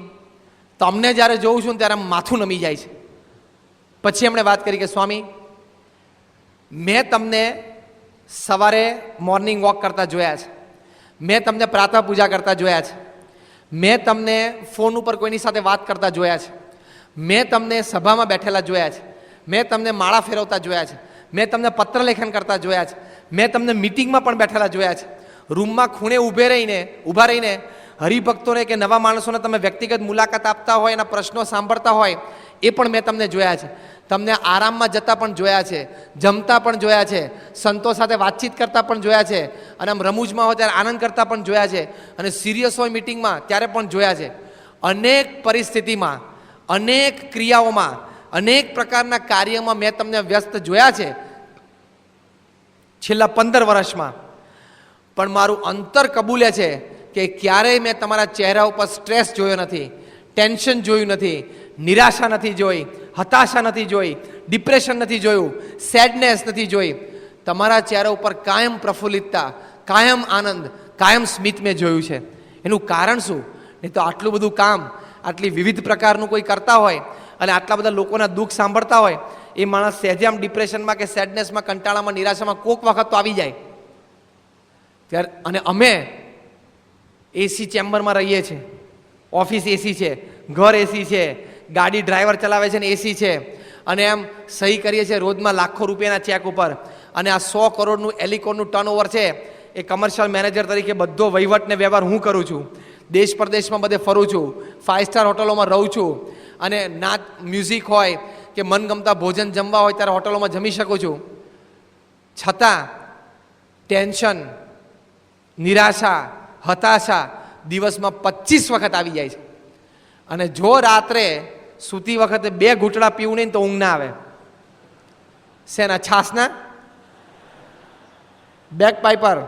તમને જ્યારે જોઉં છું ને ત્યારે માથું નમી જાય છે. પછી એમણે વાત કરી કે સ્વામી મેં તમને સવારે મોર્નિંગ વોક કરતા જોયા છે, મેં તમને પ્રાતઃ પૂજા કરતા જોયા છે, મેં તમને ફોન ઉપર કોઈની સાથે વાત કરતા જોયા છે, મેં તમને સભામાં બેઠેલા જોયા છે, મેં તમને માળા ફેરવતા જોયા છે, મેં તમને પત્ર લેખન કરતા જોયા છે, મેં તમને મિટિંગમાં પણ બેઠેલા જોયા છે, રૂમમાં ખૂણે ઊભા રહીને હરિભક્તોને કે નવા માણસોને તમે વ્યક્તિગત મુલાકાત આપતા હોય, એના પ્રશ્નો સાંભળતા હોય એ પણ મેં તમને જોયા છે, તમને આરામમાં જતા પણ જોયા છે, જમતા પણ જોયા છે, સંતો સાથે વાતચીત કરતા પણ જોયા છે, અને આમ રમૂજમાં હોય ત્યારે આનંદ કરતા પણ જોયા છે, અને સિરિયસ હોય મિટિંગમાં ત્યારે પણ જોયા છે. અનેક પરિસ્થિતિમાં, અનેક ક્રિયાઓમાં, અનેક પ્રકારના કાર્યમાં મેં તમને વ્યસ્ત જોયા છે છેલ્લા 15 વર્ષમાં. પણ મારું અંતર કબૂલે છે કે ક્યારેય મેં તમારા ચહેરા ઉપર સ્ટ્રેસ જોયો નથી, ટેન્શન જોયું નથી, નિરાશા નથી જોઈ, હતાશા નથી જોઈ, ડિપ્રેશન નથી જોયું, સેડનેસ નથી જોઈ. તમારા ચહેરા ઉપર કાયમ પ્રફુલ્લિતતા, કાયમ આનંદ, કાયમ સ્મિત મેં જોયું છે. એનું કારણ શું? નહીં તો આટલું બધું કામ, આટલી વિવિધ પ્રકારનું કોઈ કરતા હોય અને આટલા બધા લોકોના દુઃખ સાંભળતા હોય, એ માણસ સહેજે આમ ડિપ્રેશનમાં કે સેડનેસમાં, કંટાળામાં, નિરાશામાં કોક વખત તો આવી જાય ત્યારે. અને અમે એસી ચેમ્બરમાં રહીએ છીએ, ઓફિસ એસી છે, ઘર એસી છે, ગાડી ડ્રાઈવર ચલાવે છે ને એસી છે, અને એમ સહી કરીએ છીએ રોજમાં લાખો રૂપિયાના ચેક ઉપર. અને આ 100 કરોડનું એલિકોનનું ટર્નઓવર છે, એ કમર્શિયલ મેનેજર તરીકે બધો વહીવટ ને વ્યવહાર હું કરું છું. દેશ પરદેશમાં બધે ફરું છું, 5 સ્ટાર હોટલોમાં રહું છું, અને નાચ મ્યુઝિક હોય કે મનગમતા ભોજન જમવા હોય ત્યારે હોટલોમાં જમી શકું છું. છતાં ટેન્શન, નિરાશા, હતાશા દિવસમાં 25 વખત આવી જાય છે. અને જો રાત્રે સૂતી વખતે 2 ઘૂંટડા પીવું નહીં તો ઊંઘ ના આવે. શેના? છાસના? બેક પાઇપર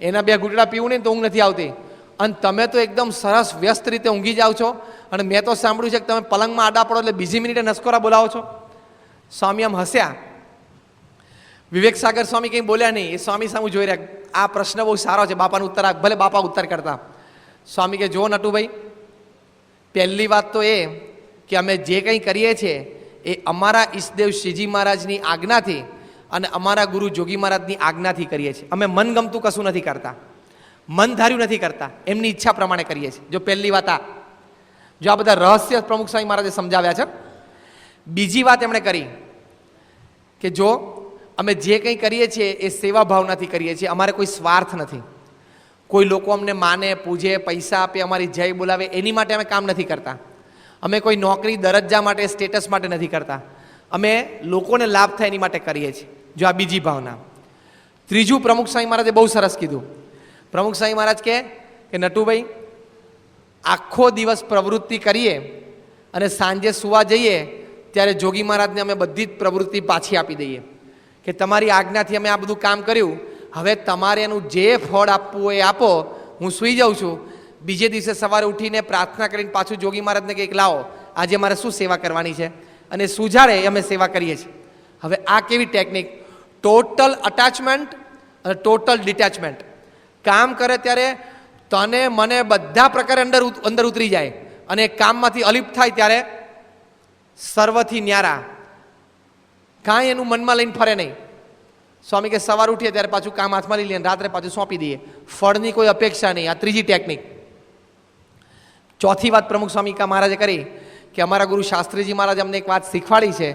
એના 2 ઘૂંટડા પીવું નહીં તો ઊંઘ નથી આવતી. અને તમે તો એકદમ સરસ વ્યસ્ત રીતે ઊંઘી જાઓ છો. અને મેં તો સાંભળ્યું છે કે તમે પલંગમાં આડા પડો એટલે બીજી મિનિટે નસકોરા બોલાવો છો. સ્વામી આમ હસ્યા. વિવેક સાગર સ્વામી કંઈ બોલ્યા નહીં. એ સ્વામી સામે જોઈ રહ્યા. આ પ્રશ્ન બહુ સારો છે, બાપાનો ઉત્તર આપ. ભલે બાપા ઉત્તર કરતા. સ્વામી કે જો નટુભાઈ, પહેલી વાત તો એ કે અમે જે કંઈ કરીએ છીએ એ અમારા ઈષ્ટદેવ શ્રીજી મહારાજની આજ્ઞાથી અને અમારા ગુરુ જોગી મહારાજની આજ્ઞાથી કરીએ છીએ. અમે મનગમતું કશું નથી કરતા, મન ધાર્યું નથી કરતા, એમની ઈચ્છા પ્રમાણે કરીએ છીએ. જો પહેલી વાત આ. જો આ બધા રહસ્ય પ્રમુખ સ્વામી મહારાજે સમજાવ્યા છે. બીજી વાત એમણે કરી કે જો અમે જે કંઈ કરીએ છીએ એ સેવા ભાવનાથી કરીએ છીએ, અમારે કોઈ સ્વાર્થ નથી. કોઈ લોકો અમને માને, પૂજે, પૈસા આપે, અમારી જય બોલાવે એની માટે અમે કામ નથી કરતા. અમે કોઈ નોકરી, દરજ્જા માટે, સ્ટેટસ માટે નથી કરતા. અમે લોકોને લાભ થાય એની માટે કરીએ છીએ. જો આ બીજી ભાવના. ત્રીજું પ્રમુખ સ્વામી મહારાજે બહુ સરસ કીધું. પ્રમુખ સ્વામી મહારાજ કે નટુભાઈ, આખો દિવસ પ્રવૃત્તિ કરીએ અને સાંજે સુવા જઈએ ત્યારે જોગી મહારાજને અમે બધી જ પ્રવૃત્તિ પાછી આપી દઈએ કે તમારી આજ્ઞાથી અમે આ બધું કામ કર્યું, હવે તમારે એનું જે ફળ આપવું હોય એ આપો, હું સૂઈ જાઉં છું. બીજે દિવસે સવારે ઉઠીને પ્રાર્થના કરીને પાછું જોગી મહારાજને કંઈક લાવો, આજે મારે શું સેવા કરવાની છે, અને સુજાડે અમે સેવા કરીએ છીએ. હવે આ કેવી ટેકનિક? ટોટલ અટેચમેન્ટ અને ટોટલ ડિટેચમેન્ટ. કામ કરે ત્યારે તને મને બધા પ્રકારે અંદર ઉતરી જાય, અને કામમાંથી અલિપ્ત થાય ત્યારે સર્વથી ન્યારા, કાંઈ એનું મનમાં લઈને ફરે નહીં. સ્વામી કે સવાર ઉઠીએ ત્યારે પાછું કામ હાથમાં લઈ લઈએ, રાત્રે પાછું સોંપી દઈએ, ફળની કોઈ અપેક્ષા નહીં. આ ત્રીજી ટેકનિક. ચોથી વાત પ્રમુખ સ્વામી કા મહારાજે કરી કે અમારા ગુરુ શાસ્ત્રીજી મહારાજ અમને એક વાત શીખવાડી છે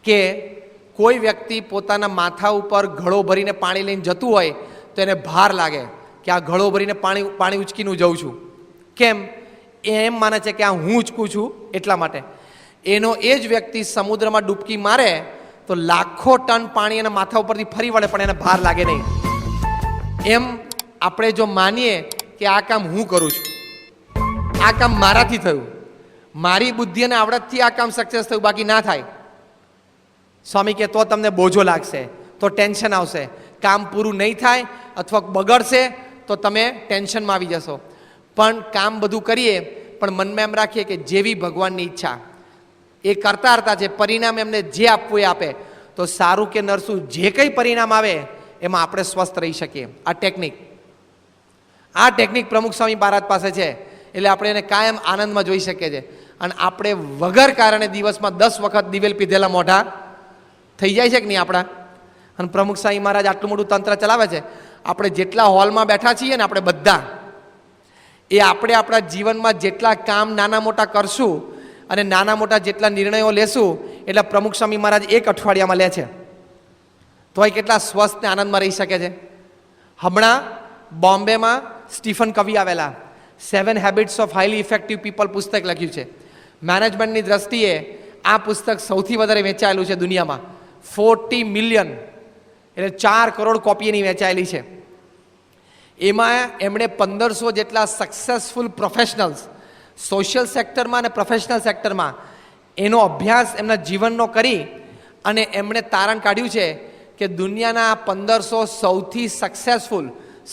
કે કોઈ વ્યક્તિ પોતાના માથા ઉપર ઘડો ભરીને પાણી લઈને જતું હોય તો એને ભાર લાગે કે આ ઘડો ભરીને પાણી ઉચકીને જઉં છું. કેમ? એમ માને છે કે આ હું ઉચકું છું એટલા માટે. એનો એ જ વ્યક્તિ સમુદ્રમાં ડૂબકી મારે તો લાખો ટન પાણી એના માથા ઉપરથી ફરી વળે પણ એને ભાર લાગે નહીં. એમ આપણે જો માનીએ કે આ કામ હું કરું છું, આ કામ મારાથી થયું, મારી બુદ્ધિ અને આવડતથી આ કામ સક્સેસ થયું, બાકી ના થાય, સ્વામી કે તો તમને બોજો લાગશે, તો ટેન્શન આવશે, કામ પૂરું નહીં થાય અથવા બગડશે તો તમે ટેન્શનમાં આવી જશો. પણ કામ બધું કરીએ પણ મનમાં એમ રાખીએ કે જેવી ભગવાનની ઈચ્છા, એ કરતા હતા છે, પરિણામ એમને જે આપવું એ આપે, તો સારું કે નરસું જે કંઈ પરિણામ આવે એમાં આપણે સ્વસ્થ રહી શકીએ. આ ટેકનિક પ્રમુખ સ્વામી મહારાજ પાસે છે, એટલે આપણે એને કાયમ આનંદમાં જોઈ શકીએ છીએ. અને આપણે વગર કારણે દિવસમાં 10 વખત દિવેલ પીધેલા મોઢા થઈ જાય છે કે નહીં આપણા? અને પ્રમુખ સ્વામી મહારાજ આટલું મોટું તંત્ર ચલાવે છે. આપણે જેટલા હોલમાં બેઠા છીએ ને આપણે બધા, એ આપણે આપણા જીવનમાં જેટલા કામ નાના મોટા કરશું અને નાના મોટા જેટલા નિર્ણયો લેશું એટલા પ્રમુખ સ્વામી મહારાજ એક અઠવાડિયામાં લે છે, તોય કેટલા સ્વસ્થ ને આનંદમાં રહી શકે છે. હમણાં બોમ્બેમાં સ્ટીફન કવી આવેલા, 7 habits of highly effective people પુસ્તક લખ્યું છે. મેનેજમેન્ટની દ્રષ્ટિએ આ પુસ્તક સૌથી વધારે વેચાયેલું છે દુનિયામાં. 40 મિલિયન એટલે 4 કરોડ કોપી એની વેચાયેલી છે. એમાં એમણે 1500 જેટલા સક્સેસફુલ પ્રોફેશનલ્સ સોશિયલ સેક્ટરમાં અને પ્રોફેશનલ સેક્ટરમાં એનો અભ્યાસ એમના જીવનનો કરી અને એમણે તારણ કાઢ્યું છે કે દુનિયાના 1500 સૌથી સક્સેસફુલ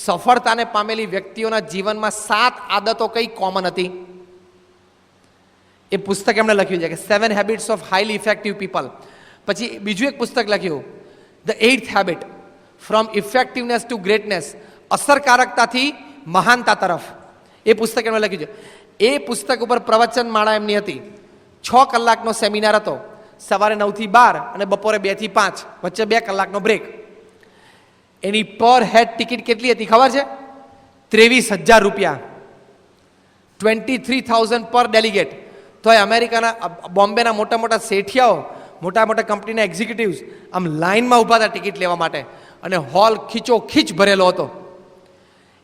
સફળતાને પામેલી વ્યક્તિઓના જીવનમાં 7 આદતો કઈ કોમન હતી. એ પુસ્તક એમણે લખ્યું છે કે 7 habits of highly effective people. પછી બીજું એક પુસ્તક લખ્યું, the 8th habit, from effectiveness to greatness, અસરકારકતાથી મહાનતા તરફ. એ પુસ્તક એમણે લખ્યું છે. એ પુસ્તક ઉપર પ્રવચન માળા એમની હતી. 6 કલાકનો સેમિનાર હતો, સવારે 9 થી 12 અને બપોરે 2 થી 5, વચ્ચે 2 કલાકનો બ્રેક. એની પર હેડ ટિકિટ કેટલી હતી ખબર છે? 23,000 રૂપિયા, 23,000 પર ડેલિગેટ. તો એ અમેરિકાના બોમ્બેના મોટા મોટા શેઠિયાઓ, મોટા મોટા કંપનીના એક્ઝિક્યુટિવ્સ આમ લાઇનમાં ઊભા હતા ટિકિટ લેવા માટે, અને હોલ ખીચોખીચ ભરેલો હતો.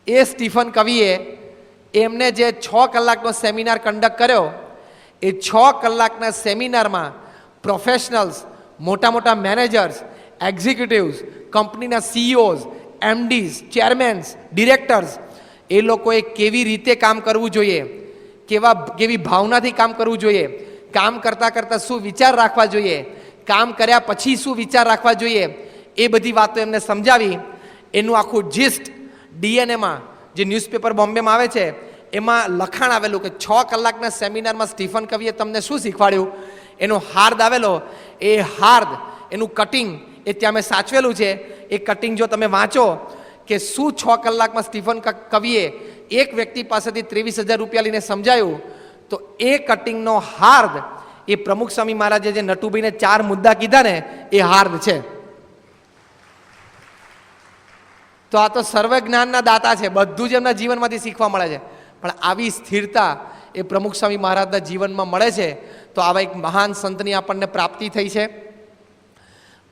એ સ્ટીફન કવિએ એમને જે 6 કલાકનો સેમિનાર કન્ડક્ટ કર્યો, એ 6 કલાકના સેમિનારમાં પ્રોફેશનલ્સ, મોટા મોટા મેનેજર્સ, એક્ઝિક્યુટિવ્સ, કંપનીના સીઈઓઝ, એમડીઝ, ચેરમેન્સ, ડિરેક્ટર્સ, એ લોકોએ કેવી રીતે કામ કરવું જોઈએ, કેવી ભાવનાથી કામ કરવું જોઈએ, કામ કરતાં કરતાં શું વિચાર રાખવા જોઈએ, કામ કર્યા પછી શું વિચાર રાખવા જોઈએ, એ બધી વાતો એમને સમજાવી. એનું આખું જિસ્ટ ડીએનએમાં, જે ન્યૂઝપેપર બોમ્બેમાં આવે છે, એમાં લખાણ આવેલું કે 6 કલાકના સેમિનારમાં સ્ટીફન કવિએ તમને શું શીખવાડ્યું. એનો હાર્દ આવેલો, એ હાર્દ, એનું કટિંગ એ ત્યાં મેં સાચવેલું છે. એ કટિંગ જો તમે વાંચો કે શું 6 કલાકમાં સ્ટીફન કવિએ એક વ્યક્તિ પાસેથી 23,000 રૂપિયા લઈને સમજાયું, તો એ કટિંગનો હાર્દ એ પ્રમુખ સ્વામી મહારાજે જે નટુભાઈને 4 મુદ્દા કીધા ને, એ હાર્દ છે. તો આ તો સર્વ જ્ઞાનના દાતા છે, બધું જ એમના જીવનમાંથી શીખવા મળે છે. પણ આવી સ્થિરતા એ પ્રમુખ સ્વામી મહારાજના જીવનમાં મળે છે. તો આવા એક મહાન સંતની આપણને પ્રાપ્તિ થઈ છે.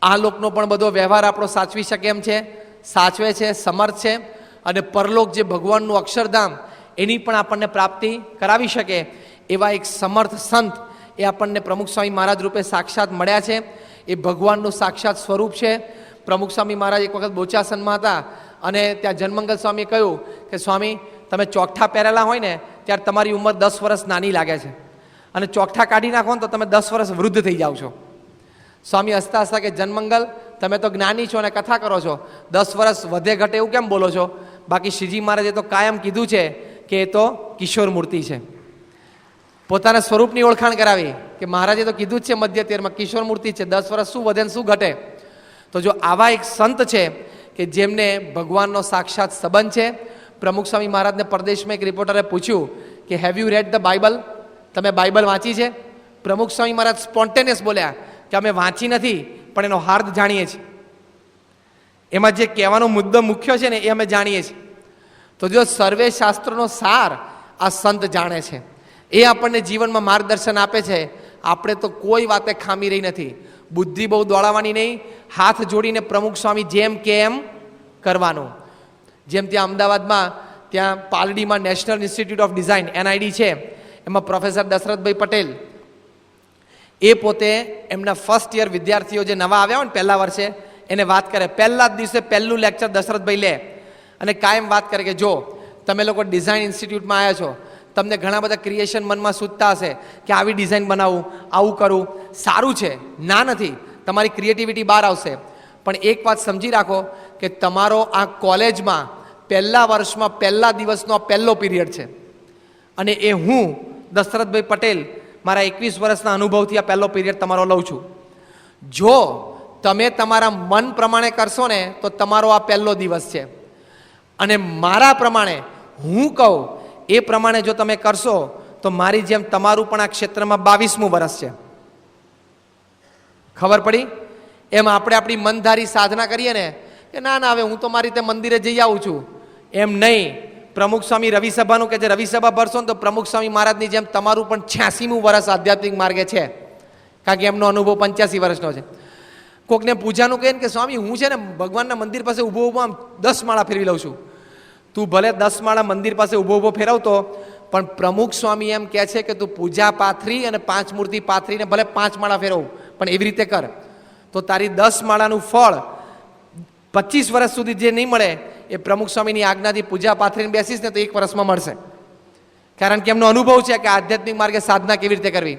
આ લોકનો પણ બધો વ્યવહાર આપણો સાચવી શકે એમ છે, સાચવે છે, સમર્થ છે. અને પરલોક જે ભગવાનનું અક્ષરધામ, એની પણ આપણને પ્રાપ્તિ કરાવી શકે એવા એક સમર્થ સંત એ આપણને પ્રમુખ સ્વામી મહારાજ રૂપે સાક્ષાત મળ્યા છે. એ ભગવાનનું સાક્ષાત સ્વરૂપ છે. પ્રમુખ સ્વામી મહારાજ એક વખત બોચાસનમાં હતા અને ત્યાં જનમંગલ સ્વામીએ કહ્યું કે સ્વામી, તમે ચોકઠા પહેરેલા હોય ને ત્યારે તમારી ઉંમર 10 વર્ષ નાની લાગે છે, અને ચોકઠા કાઢી નાખો ને તો તમે 10 વર્ષ વૃદ્ધ થઈ જાઓ છો. સ્વામી હસતા હસતા કે જનમંગલ, તમે તો જ્ઞાની છો અને કથા કરો છો, 10 વર્ષ વધે ઘટે એવું કેમ બોલો છો? બાકી શ્રીજી મહારાજે તો કાયમ કીધું છે કે એ તો કિશોર મૂર્તિ છે. પોતાના સ્વરૂપની ઓળખાણ કરાવી કે મહારાજે તો કીધું જ છે મધ્ય તેરમાં કિશોર મૂર્તિ છે, 10 વર્ષ શું વધે ને શું ઘટે. તો જો આવા એક સંત છે કે જેમને ભગવાનનો સાક્ષાત સંબંધ છે. પ્રમુખ સ્વામી મહારાજને પરદેશમાં એક રિપોર્ટરે પૂછ્યું કે have you read the Bible, તમે બાઇબલ વાંચી છે? પ્રમુખ સ્વામી મહારાજ સ્પોન્ટેનિયસ બોલ્યા કે અમે વાંચી નથી, પણ એનો હાર્દ જાણીએ છીએ, એમાં જે કહેવાનો મુદ્દો મુખ્ય છે ને એ અમે જાણીએ છીએ. તો જો સર્વે શાસ્ત્રોનો સાર આ સંત જાણે છે. એ આપણને જીવનમાં માર્ગદર્શન આપે છે. આપણે તો કોઈ વાતે ખામી રહી નથી. બુદ્ધિ બહુ દોડાવવાની નહીં, હાથ જોડીને પ્રમુખ સ્વામી જેમ કે એમ કરવાનું. જેમ ત્યાં અમદાવાદમાં ત્યાં પાલડીમાં national institute of design NID છે, એમાં પ્રોફેસર દશરથભાઈ પટેલ એ પોતે એમના ફર્સ્ટ યર વિદ્યાર્થીઓ જે નવા આવ્યા હોય ને પહેલા વર્ષે એને વાત કરે. પહેલા જ દિવસે પહેલું લેક્ચર દશરથભાઈ લે અને કાયમ વાત કરે કે જો તમે લોકો ડિઝાઇન ઇન્સ્ટિટ્યૂટમાં આવ્યા છો, તમને ઘણા બધા ક્રિએશન મનમાં સૂચતા હશે કે આવી ડિઝાઇન બનાવું, આવું કરું, સારું છે, ના નથી, તમારી ક્રિએટિવિટી બહાર આવશે. પણ એક વાત સમજી રાખો કે તમારો આ કોલેજમાં પહેલા વર્ષમાં પહેલા દિવસનો પહેલો પીરિયડ છે અને એ હું દશરથભાઈ પટેલ મારા 21 વર્ષના અનુભવથી આ પહેલો પીરિયડ તમારો લઉં છું. જો તમે તમારા મન પ્રમાણે કરશો ને તો તમારો આ પહેલો દિવસ છે, અને મારા પ્રમાણે હું કહું એ પ્રમાણે જો તમે કરશો તો મારી જેમ તમારું પણ આ ક્ષેત્રમાં 22મું વર્ષ છે. ખબર પડી? એમ આપણે આપણી મનધારી સાધના કરીએ ને કે ના ના હવે હું તો મારી રીતે મંદિરે જઈ આવું છું, એમ નહીં. પ્રમુખ સ્વામી રવિ સભાનું કે જે રવિ સભા ભરશો ને તો પ્રમુખ સ્વામી મહારાજની જેમ તમારું પણ 86મું વર્ષ આધ્યાત્મિક માર્ગે છે, કારણ કે એમનો અનુભવ 85 વર્ષનો છે. કોકને પૂજાનું કહે ને કે સ્વામી હું છે ને ભગવાનના મંદિર પાસે ઊભો ઊભો આમ 10 માળા ફેરવી લઉં છું. તું ભલે 10 માળા મંદિર પાસે ઊભો ઊભો ફેરવતો, પણ પ્રમુખ સ્વામી એમ કહે છે કે તું પૂજા પાથરી અને 5 મૂર્તિ પાથરીને ભલે 5 માળા ફેરવ, પણ એવી રીતે કર તો તારી 10 માળાનું ફળ 25 વર્ષ સુધી જે નહીં મળે એ પ્રમુખ સ્વામીની આજ્ઞાથી પૂજા પાથરીને બેસીશ ને તો 1 વર્ષમાં મળશે. કારણ કે એમનો અનુભવ છે કે આધ્યાત્મિક માર્ગે સાધના કેવી રીતે કરવી.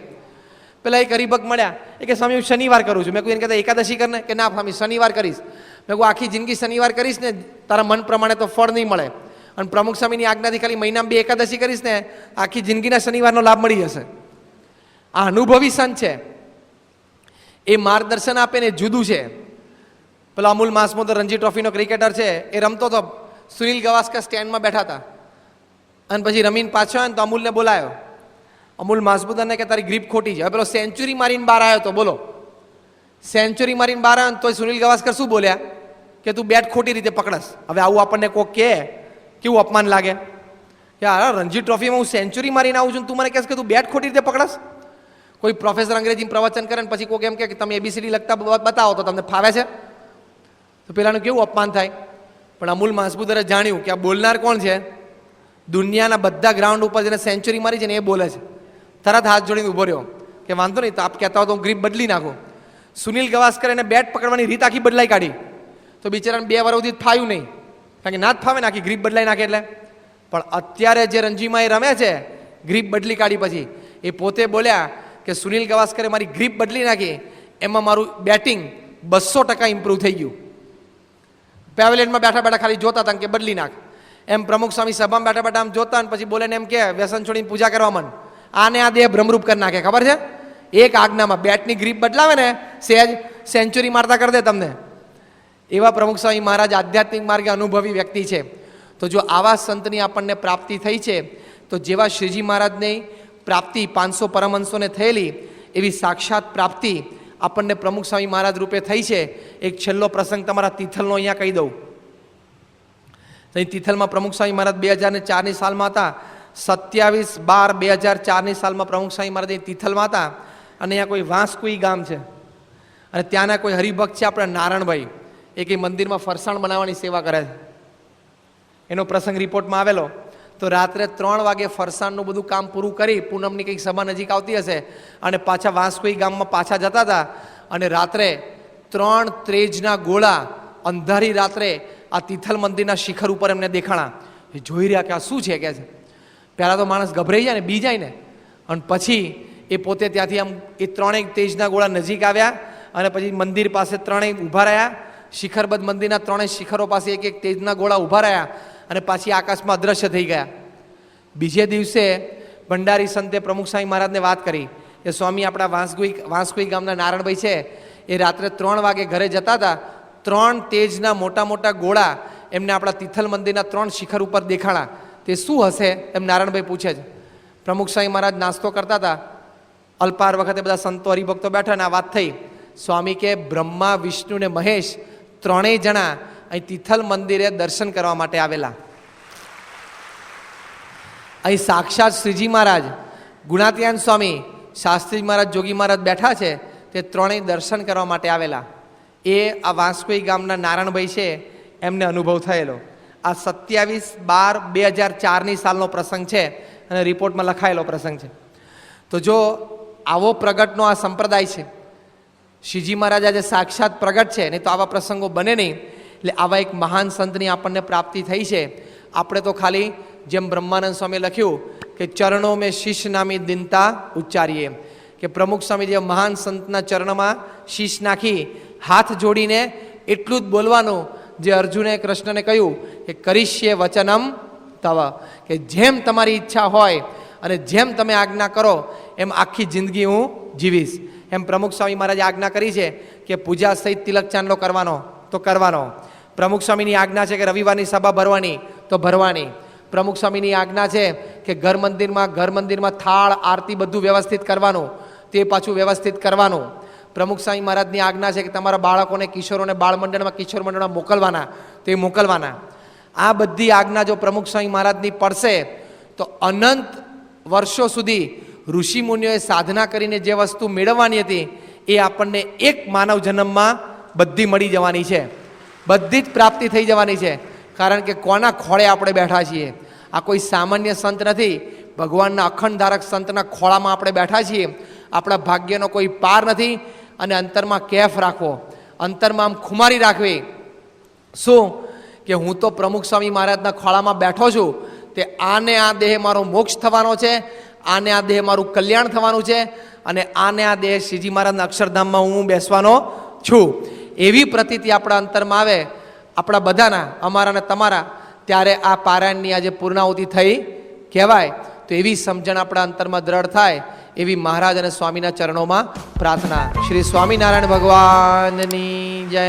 પેલા એક હરિભક્ત મળ્યા, એ કે સ્વામી હું શનિવાર કરું છું. મેં કહ્યું એને કહેતા એકાદશી કરને, કે ના સ્વામી શનિવાર કરીશ. મેં કહું આખી જિંદગી શનિવાર કરીશ ને તારા મન પ્રમાણે તો ફળ નહીં મળે, અને પ્રમુખ સ્વામીની આજ્ઞાથી ખાલી મહિનામાં 2 એકાદશી કરીશ ને આખી જિંદગીના શનિવારનો લાભ મળી જશે. આ અનુભવી સંત છે, એ માર્ગદર્શન આપે ને જુદું છે. પેલો અમૂલ માસમોદર રણજી ટ્રોફીનો ક્રિકેટર છે, એ રમતો હતો, સુનિલ ગવાસ્કર સ્ટેન્ડમાં બેઠા હતા અને પછી રમીને પાછો આવ્યો ને તો અમૂલને બોલાયો. અમૂલ માસમોદરને કે તારી ગ્રીપ ખોટી છે. હવે પેલો સેન્ચુરી મારીને બહાર આવ્યો તો બોલો, સેન્ચુરી મારીને બહાર આવ્યો તો સુનિલ ગવાસ્કર શું બોલ્યા કે તું બેટ ખોટી રીતે પકડસ. હવે આવું આપણને કોક કહે કેવું અપમાન લાગે. યાર રણજી ટ્રોફીમાં હું સેન્ચુરી મારીને આવું છું, તું મને કહેશ કે તું બેટ ખોટી રીતે પકડસ. કોઈ પ્રોફેસર અંગ્રેજી પ્રવચન કરે ને પછી કોક એમ કે તમે ABCD લખતા બતાવો તો તમને ફાવે છે, તો પેલાનું કેવું અપમાન થાય. પણ અમૂલ માસમોદરે જાણ્યું કે આ બોલનાર કોણ છે, દુનિયાના બધા ગ્રાઉન્ડ ઉપર જેને સેન્ચુરી મારી છે ને એ બોલે છે. તરત હાથ જોડીને ઊભો રહ્યો કે વાંધો નહીં, તો આપ કહેતા હો તો હું ગ્રીપ બદલી નાખું. સુનિલ ગવાસ્કર એને બેટ પકડવાની રીત આખી બદલાઈ કાઢી, તો બિચારાને 2 વર્ષ સુધી ફાયું નહીં, કારણ કે ના જ ફાવે ને આખી ગ્રીપ બદલાઈ નાખે એટલે. પણ અત્યારે જે રણજીમાં એ રમે છે ગ્રીપ બદલી કાઢી પછી, એ પોતે બોલ્યા કે સુનિલ ગવાસ્કરે મારી ગ્રીપ બદલી નાખી, એમાં મારું બેટિંગ 200% ઇમ્પ્રૂવ થઈ ગયું. પેવેલિયનમાં બેઠા બેઠા ખાલી જોતા હતા કે બદલી નાખ, એમ પ્રમુખ સ્વામી સભામાં બેઠા બેઠા આમ જોતા અને પછી બોલે ને એમ કે વ્યસન છોડીને પૂજા કરવા મન. આને આ દેહ ભ્રમરૂપ કરી નાખે, ખબર છે? એક આજ્ઞામાં બેટની ગ્રીપ બદલાવે ને સહેજ સેન્ચુરી મારતા કરી દે તમને. એવા પ્રમુખ સ્વામી મહારાજ આધ્યાત્મિક માર્ગે અનુભવી વ્યક્તિ છે. તો જો આવા સંતની આપણને પ્રાપ્તિ થઈ છે, તો જેવા શ્રીજી મહારાજની પ્રાપ્તિ 500 પરમહંસોને થયેલી એવી સાક્ષાત પ્રાપ્તિ આપણને પ્રમુખ સ્વામી મહારાજ રૂપે થઈ છે. એક છેલ્લો પ્રસંગ તમારા તિથલનો અહીંયા કહી દઉં. અહીં તિથલમાં પ્રમુખ સ્વામી મહારાજ 2004ની સાલમાં હતા. 27/12/2004ની સાલમાં પ્રમુખ સ્વામી મહારાજ તિથલમાં હતા, અને અહીંયા કોઈ વાંસકુઈ ગામ છે, અને ત્યાંના કોઈ હરિભક્ત છે આપણે નારાયણભાઈ, એ કંઈ મંદિરમાં ફરસાણ બનાવવાની સેવા કરે છે. એનો પ્રસંગ રિપોર્ટમાં આવેલો. તો રાત્રે 3 વાગે ફરસાણનું બધું કામ પૂરું કરી, પૂનમની કંઈક સભા નજીક આવતી હશે, અને પાછા વાંસકુઈ ગામમાં પાછા જતા હતા, અને રાત્રે 3 તેજના ગોળા અંધારી રાત્રે આ તિથલ મંદિરના શિખર ઉપર એમને દેખાણા. એ જોઈ રહ્યા કે આ શું છે કે છે. પહેલાં તો માણસ ગભરાઈ જાય ને, બી જાય ને, અને પછી એ પોતે ત્યાંથી આમ એ 3 તેજના ગોળા નજીક આવ્યા, અને પછી મંદિર પાસે 3 ઊભા રહ્યા. શિખરબદ્ધ મંદિરના 3 શિખરો પાસે એક તેજના ગોળા ઊભા રહ્યા, અને પાછી આકાશમાં અદ્રશ્ય થઈ ગયા. બીજે દિવસે ભંડારી સંતે પ્રમુખ સ્વામી મહારાજને વાત કરી કે સ્વામી આપણા વાંસકુઈ ગામના નારાયણભાઈ છે, એ રાત્રે 3 વાગે ઘરે જતા હતા, 3 તેજના મોટા મોટા ગોળા એમને આપણા તિથલ મંદિરના 3 શિખર ઉપર દેખાણા. તે શું હશે એમ નારાયણભાઈ પૂછે છે. પ્રમુખ સ્વામી મહારાજ નાસ્તો કરતા હતા. અલ્પાર વખતે બધા સંતો હરિભક્તો બેઠા ને આ વાત થઈ. સ્વામી કે બ્રહ્મા વિષ્ણુ ને મહેશ 3 જણા અહીં તિથલ મંદિરે દર્શન કરવા માટે આવેલા. અહીં સાક્ષાત શ્રીજી મહારાજ, ગુણાતીયાન સ્વામી, શાસ્ત્રી મહારાજ, જોગી મહારાજ બેઠા છે. તે ત્રણેય દર્શન કરવા માટે આવેલા. એ આ વાંસકોઈ ગામના નારાયણભાઈ છે, એમને અનુભવ થયેલો. આ 27/12/2004ની સાલનો પ્રસંગ છે અને રિપોર્ટમાં લખાયેલો પ્રસંગ છે. તો જો આવો પ્રગટનો આ સંપ્રદાય છે, શ્રીજી મહારાજ આજે સાક્ષાત પ્રગટ છે, નહીં તો આવા પ્રસંગો બને નહીં. એટલે આવા એક મહાન સંતની આપણને પ્રાપ્તિ થઈ છે. આપણે તો ખાલી જેમ બ્રહ્માનંદ સ્વામીએ લખ્યું કે ચરણો મેં શીશ નામી દિનતા ઉચ્ચારીએ, કે પ્રમુખ સ્વામી જે મહાન સંતના ચરણમાં શીશ નાખી હાથ જોડીને એટલું જ બોલવાનું જે અર્જુને કૃષ્ણને કહ્યું કે કરીશ્ય વચનમ તવ, કે જેમ તમારી ઈચ્છા હોય અને જેમ તમે આજ્ઞા કરો એમ આખી જિંદગી હું જીવીશ. એમ પ્રમુખ સ્વામી મહારાજે આજ્ઞા કરી છે કે પૂજા સહિત તિલક ચાંદલો કરવાનો તો કરવાનો. પ્રમુખ સ્વામીની આજ્ઞા છે કે રવિવારની સભા ભરવાની તો ભરવાની. પ્રમુખ સ્વામીની આજ્ઞા છે કે ઘર મંદિરમાં થાળ આરતી બધું વ્યવસ્થિત કરવાનું, તે પાછું વ્યવસ્થિત કરવાનું. પ્રમુખ સ્વામી મહારાજની આજ્ઞા છે કે તમારા બાળકોને કિશોરોને બાળ મંડળમાં કિશોર મંડળમાં મોકલવાના તો એ મોકલવાના. આ બધી આજ્ઞા જો પ્રમુખ સ્વામી મહારાજની પડશે તો અનંત વર્ષો સુધી ઋષિ મુનિઓએ સાધના કરીને જે વસ્તુ મેળવવાની હતી એ આપણને એક માનવ જન્મમાં બધી મળી જવાની છે, બધી જ પ્રાપ્તિ થઈ જવાની છે. કારણ કે કોના ખોળે આપણે બેઠા છીએ? આ કોઈ સામાન્ય સંત નથી, ભગવાનના અખંડ ધારક સંતના ખોળામાં આપણે બેઠા છીએ. આપણા ભાગ્યનો કોઈ પાર નથી. અને અંતરમાં કેફ રાખવો, અંતરમાં આમ ખુમારી રાખવી શું કે હું તો પ્રમુખ સ્વામી મહારાજના ખોળામાં બેઠો છું, તે આને આ દેહ મારો મોક્ષ થવાનો છે, આને આ દેહ મારું કલ્યાણ થવાનું છે, અને આને આ દેહ શ્રીજી મહારાજના અક્ષરધામમાં હું બેસવાનો છું. એવી પ્રતીતિ આપણા અંતરમાં આવે, આપણા બધાના, અમારા ને તમારા, ત્યારે આ પારાયણની આજે પૂર્ણાહુતિ થઈ કહેવાય. તો એવી સમજણ આપણા અંતરમાં દ્રઢ થાય એવી મહારાજ અને સ્વામીના ચરણોમાં પ્રાર્થના. શ્રી સ્વામિનારાયણ ભગવાનની જય.